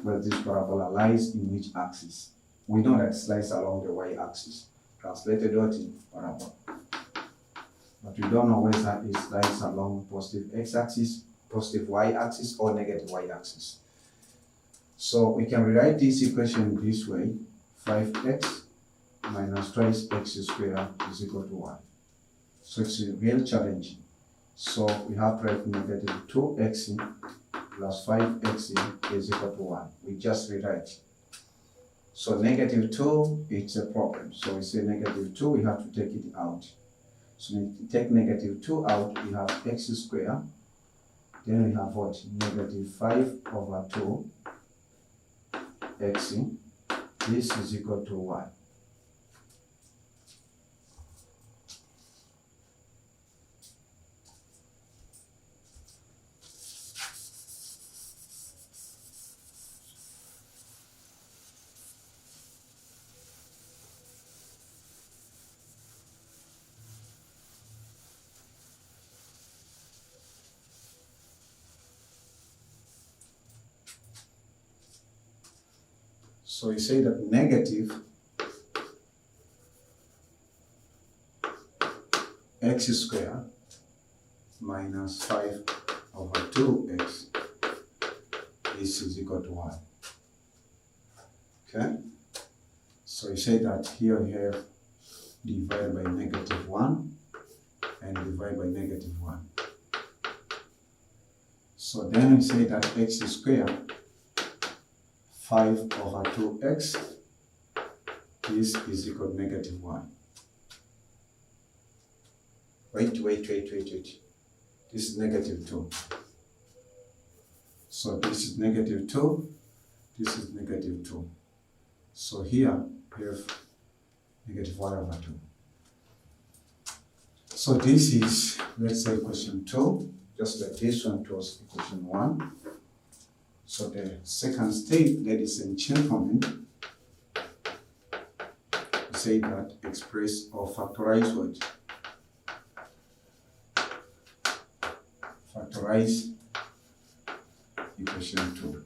where this parabola lies in which axis. We know that it lies along the y-axis. Translated what in parabola. But we don't know whether it lies along positive x-axis, positive y-axis, or negative y-axis. So we can rewrite this equation this way. 5x minus twice x squared is equal to 1. So it's a real challenge. So we have to write negative 2x plus 5x is equal to 1. We just rewrite. So negative 2, it's a problem. So we say negative 2, we have to take it out. So we take negative 2 out, we have x squared. Then we have what? Negative 5 over 2 x. This is equal to 1. So we say that negative x squared minus 5 over 2x, this is equal to 1. Okay? So we say that here we have divided by negative 1 and divide by negative 1. So then we say that x squared 5 over 2x, this is equal to negative 1. Wait. This is negative 2. So this is negative 2, this is negative 2. So here we have negative 1 over 2. So this is, let's say, equation 2, just like this one was equation 1. So the second step, ladies and gentlemen, we say that express or factorize what? Factorize equation 2.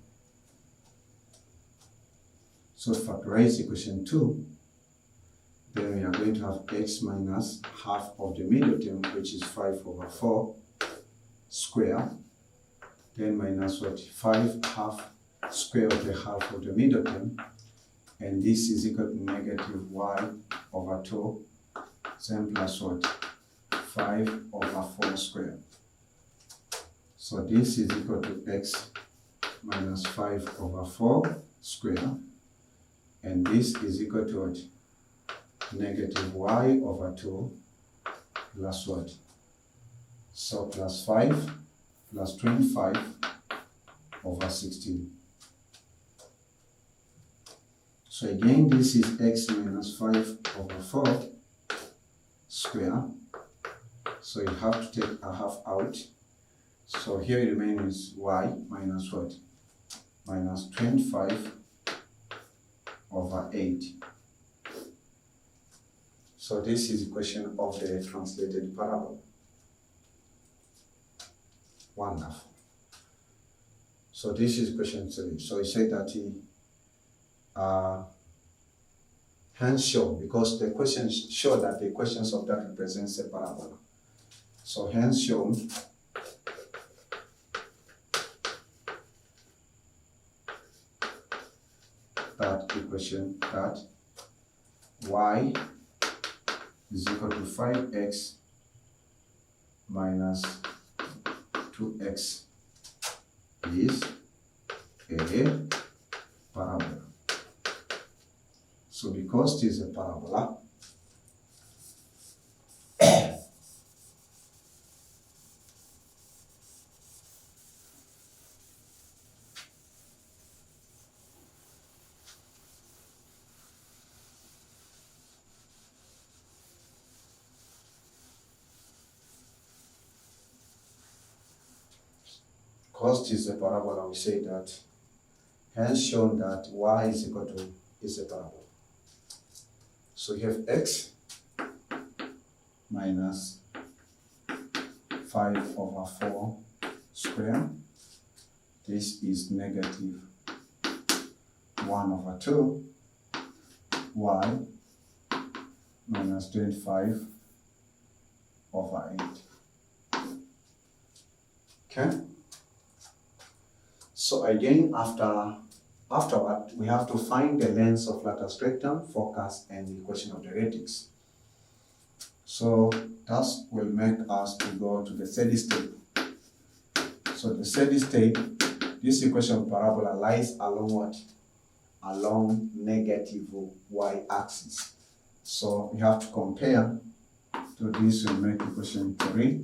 So factorize equation 2, then we are going to have x minus half of the middle term, which is 5 over 4 square. Then minus what? 5 half square of the half of the middle term. And this is equal to negative y over 2. Then plus what? 5 over 4 square. So this is equal to x minus 5 over 4 square. And this is equal to what? Negative y over 2 plus what? So plus 5 plus 25 over 16. So again, this is x minus 5 over 4 square. So you have to take a half out. So here it remains y minus what? Minus 25 over 8. So this is equation of the translated parabola. Wonderful. So this is question 3. So he said that he hence show, because the questions show that the equations of that represents a parabola. So hence show that equation that y is equal to 5x minus 2x is a parabola. So because this is a parabola, because this is a parabola, we say that hence shown that y is equal to is a parabola. So you have x minus 5 over 4 square. This is negative 1 over 2 y minus 25 over 8. Okay? So again, after Afterward, we have to find the length of lattice rectum, focus, and the equation of diuretics. So that will make us to go to the steady state. So the steady state, this equation of parabola lies along what? Along negative y-axis. So we have to compare to this will make equation 3.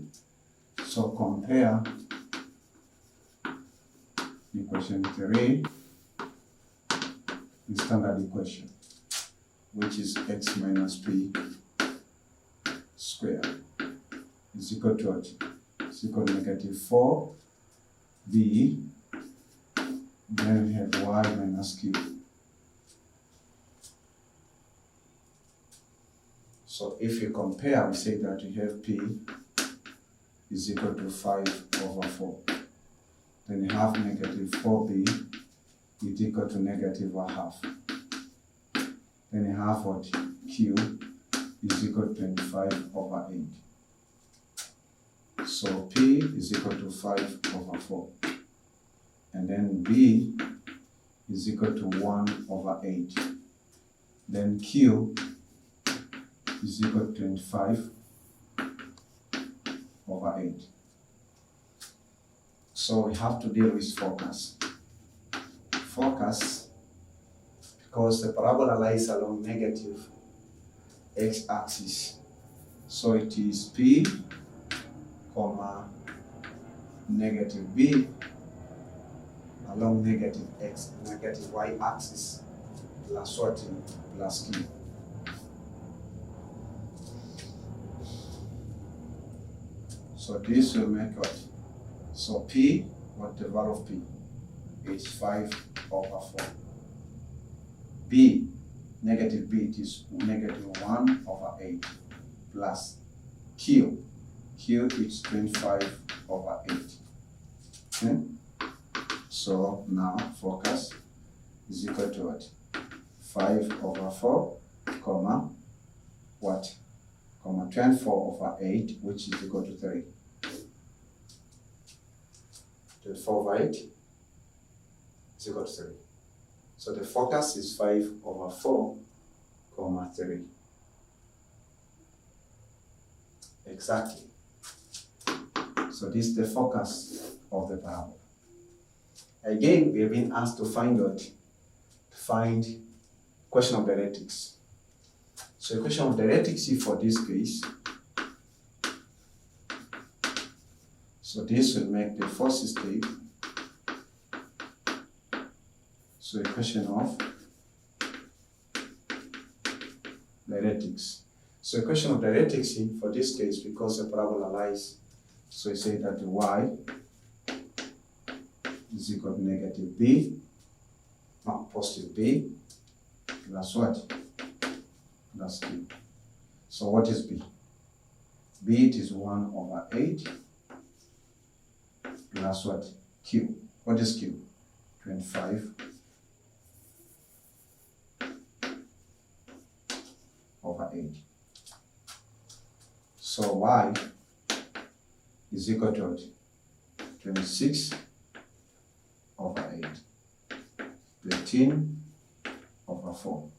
So compare equation 3, the standard equation, which is x minus p squared is equal to what? Is equal to negative 4b, then we have y minus q. So if you compare, we say that we have p is equal to 5/4. Then you have negative 4b is equal to negative 1/2. Then you have what? Q is equal to 25/8. So P is equal to 5/4. And then B is equal to 1/8. Then Q is equal to 25/8. So we have to deal with focus. Focus, because the parabola lies along negative x-axis. So it is P, comma, negative B along negative y-axis plus what? Plus Q. So this will make what? So P, what the value of P? Is 5/4. B, negative B, it is negative 1/8 plus Q. Q is 25/8. Okay? So now focus is equal to what? 5/4, comma, what? Comma 24/8, which is equal to 3. 24/8 is equal to 3. So the focus is 5/4, comma 3. Exactly. So this is the focus of the parabola. Again, we have been asked to find what? To find equation of diuretics. So equation of diuretics for this case, so this will make the first state. So equation of diuretics. So equation of diuretics for this case, because the parabola lies, so we say that y is equal to negative b, not positive b, plus what? Plus q. So what is b? B it is 1/8 plus what? Q. What is q? 25/8. So y is equal to what? 26/8. 13/4.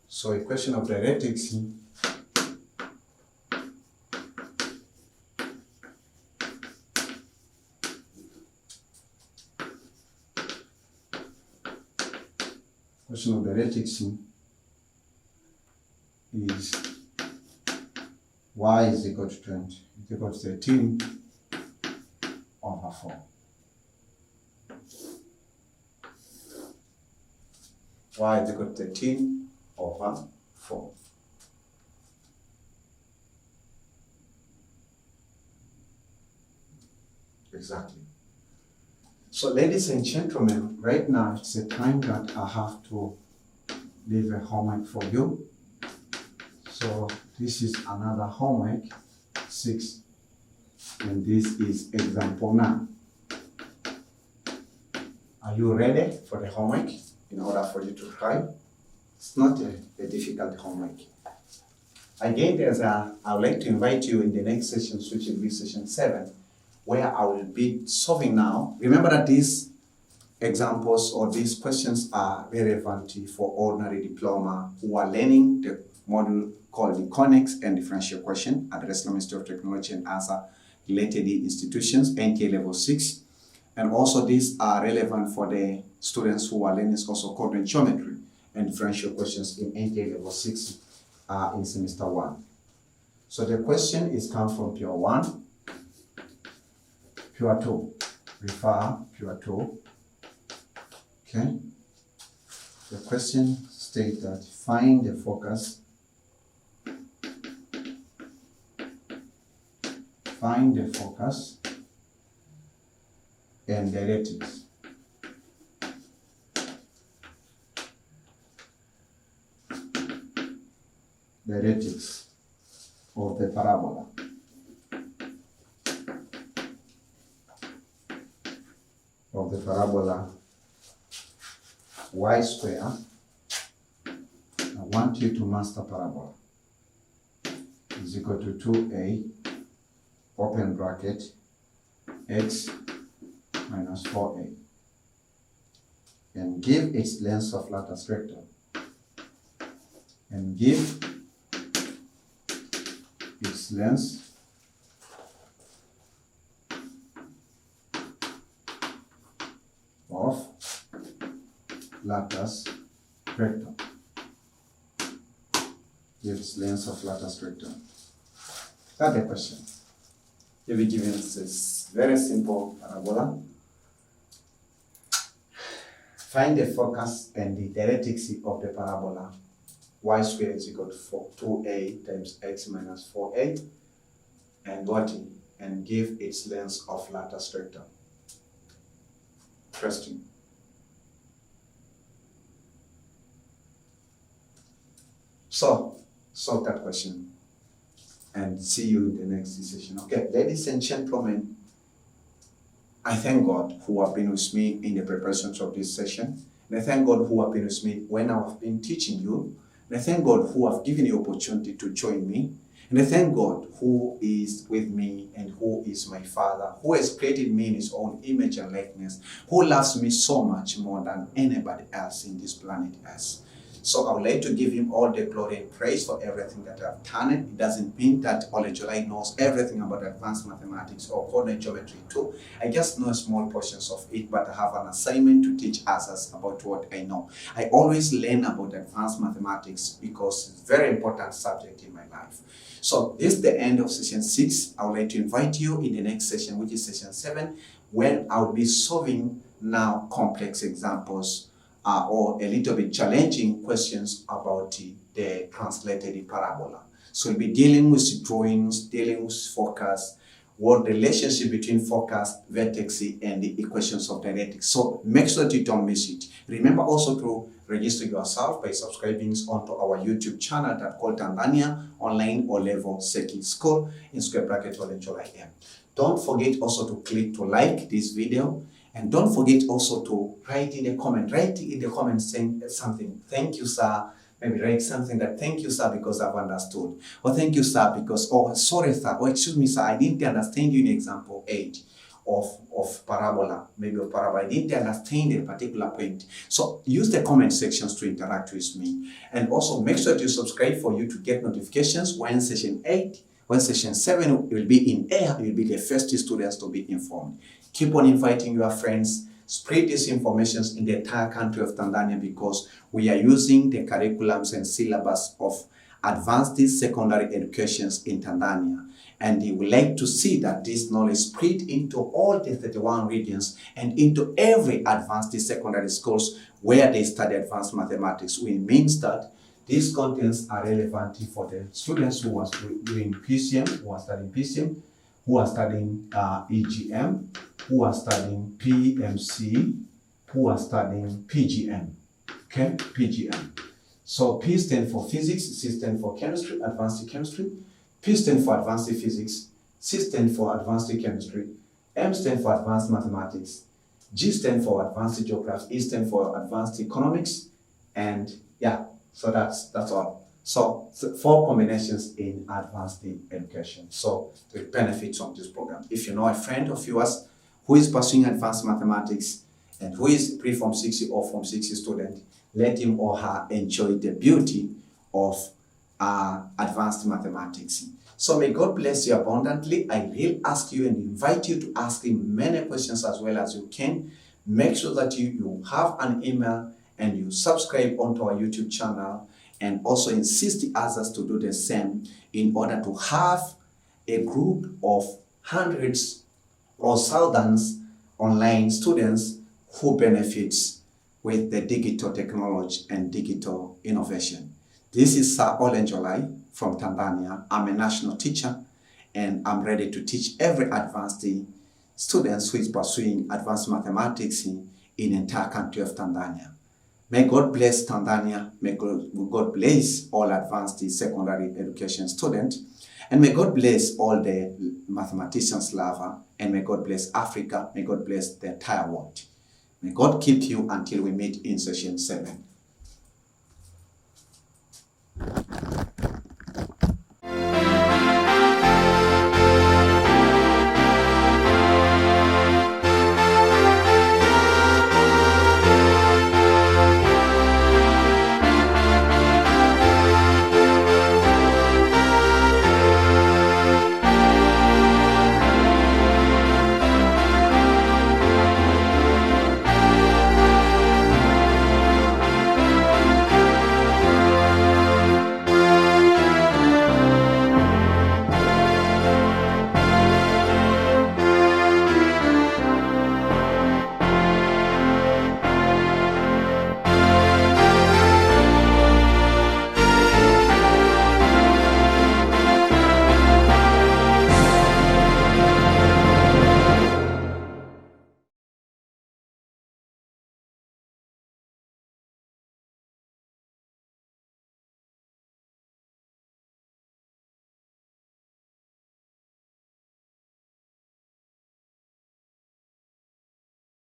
So equation of diuretics is y is equal to 20, is equal to 13/4. Y is equal to 13/4. Exactly. So ladies and gentlemen, right now it's a time that I have to leave a homework for you. So this is another homework 6, and this is example 9. I Are you ready for the homework in order for you to try? It's not a difficult homework. Again, I would like to invite you in the next session, which will be session 7, where I will be solving now. Remember that these examples or these questions are relevant for ordinary diploma who are learning the module called the Connects and Differential Question at the National Ministry of Technology and Answer related institutions, NTA Level 6. And also these are relevant for the students who are learning also coordinate geometry and differential questions in NTA Level 6 in semester 1. So the question is come from Pure 1, Pure 2. Refer Pure 2. Okay. The question states that find the focus. Find the focus and directives. Directives of the parabola. Of the parabola y square. I want you to master parabola is equal to 2a open bracket x minus 4a, and give its length of lattice vector, and give its length of lattice vector. Give its length of lattice vector. That's the question. You'll be given this very simple parabola. Find the focus and the directives of the parabola. Y squared is equal to 2a times x minus 4a, and what? And give its length of lattice vector. Interesting. So, solve that question and see you in the next session. Okay, ladies and gentlemen, I thank God who have been with me in the preparations of this session. And I thank God who have been with me when I have been teaching you. And I thank God who have given you opportunity to join me. And I thank God who is with me and who is my Father, who has created me in his own image and likeness, who loves me so much more than anybody else in this planet Earth. So I would like to give him all the glory and praise for everything that I've done. It doesn't mean that Olenjolai knows everything about advanced mathematics or coordinate geometry too. I just know small portions of it, but I have an assignment to teach others about what I know. I always learn about advanced mathematics because it's a very important subject in my life. So this is the end of session 6. I would like to invite you in the next session, which is session 7, when I'll be solving now complex examples or a little bit challenging questions about the translated parabola. So we'll be dealing with drawings, dealing with focus, what the relationship between focus, vertex, and the equations of directives. So make sure that you don't miss it. Remember also to register yourself by subscribing onto our YouTube channel that called Tanzania Online O-Level Second School in square bracket Olenjolai&Nek. Don't forget also to click to like this video. And don't forget also to write in the comment saying something. Thank you, sir. Maybe write something that thank you, sir, because I've understood. Or thank you, sir, because, oh, sorry, sir. Or excuse me, sir, I didn't understand you in example 8 of parabola. Maybe of parabola. I didn't understand a particular point. So use the comment sections to interact with me. And also make sure to subscribe for you to get notifications when session 8, when session 7 will be in air. You'll be the first students to be informed. Keep on inviting your friends. Spread these informations in the entire country of Tanzania because we are using the curriculums and syllabus of advanced secondary educations in Tanzania. And we would like to see that this knowledge spread into all the 31 regions and into every advanced secondary schools where they study advanced mathematics, which means that these contents are relevant for the students who are doing PCM, who are studying PCM, who are studying EGM, who are studying PMC, who are studying PGM. Okay, PGM. So P stands for physics, C stands for chemistry, advanced chemistry. P stands for advanced physics, C stands for advanced chemistry, M stands for advanced mathematics, G stands for advanced geography, E stands for advanced economics, and yeah, so that's all. So 4 combinations in advanced education. So the benefits of this program. If you know a friend of yours who is pursuing advanced mathematics and who is pre-Form 6 or Form 6 student, let him or her enjoy the beauty of advanced mathematics. So may God bless you abundantly. I will ask you and invite you to ask him many questions as well as you can. Make sure that you have an email and you subscribe onto our YouTube channel, and also insist the others to do the same in order to have a group of hundreds or thousands online students who benefits with the digital technology and digital innovation. This is Sir Olenjolai from Tanzania. I'm a national teacher and I'm ready to teach every advanced students who is pursuing advanced mathematics in the entire country of Tanzania. May God bless Tanzania. May God bless all advanced secondary education students. And may God bless all the mathematicians lover. And may God bless Africa. May God bless the entire world. May God keep you until we meet in session 7.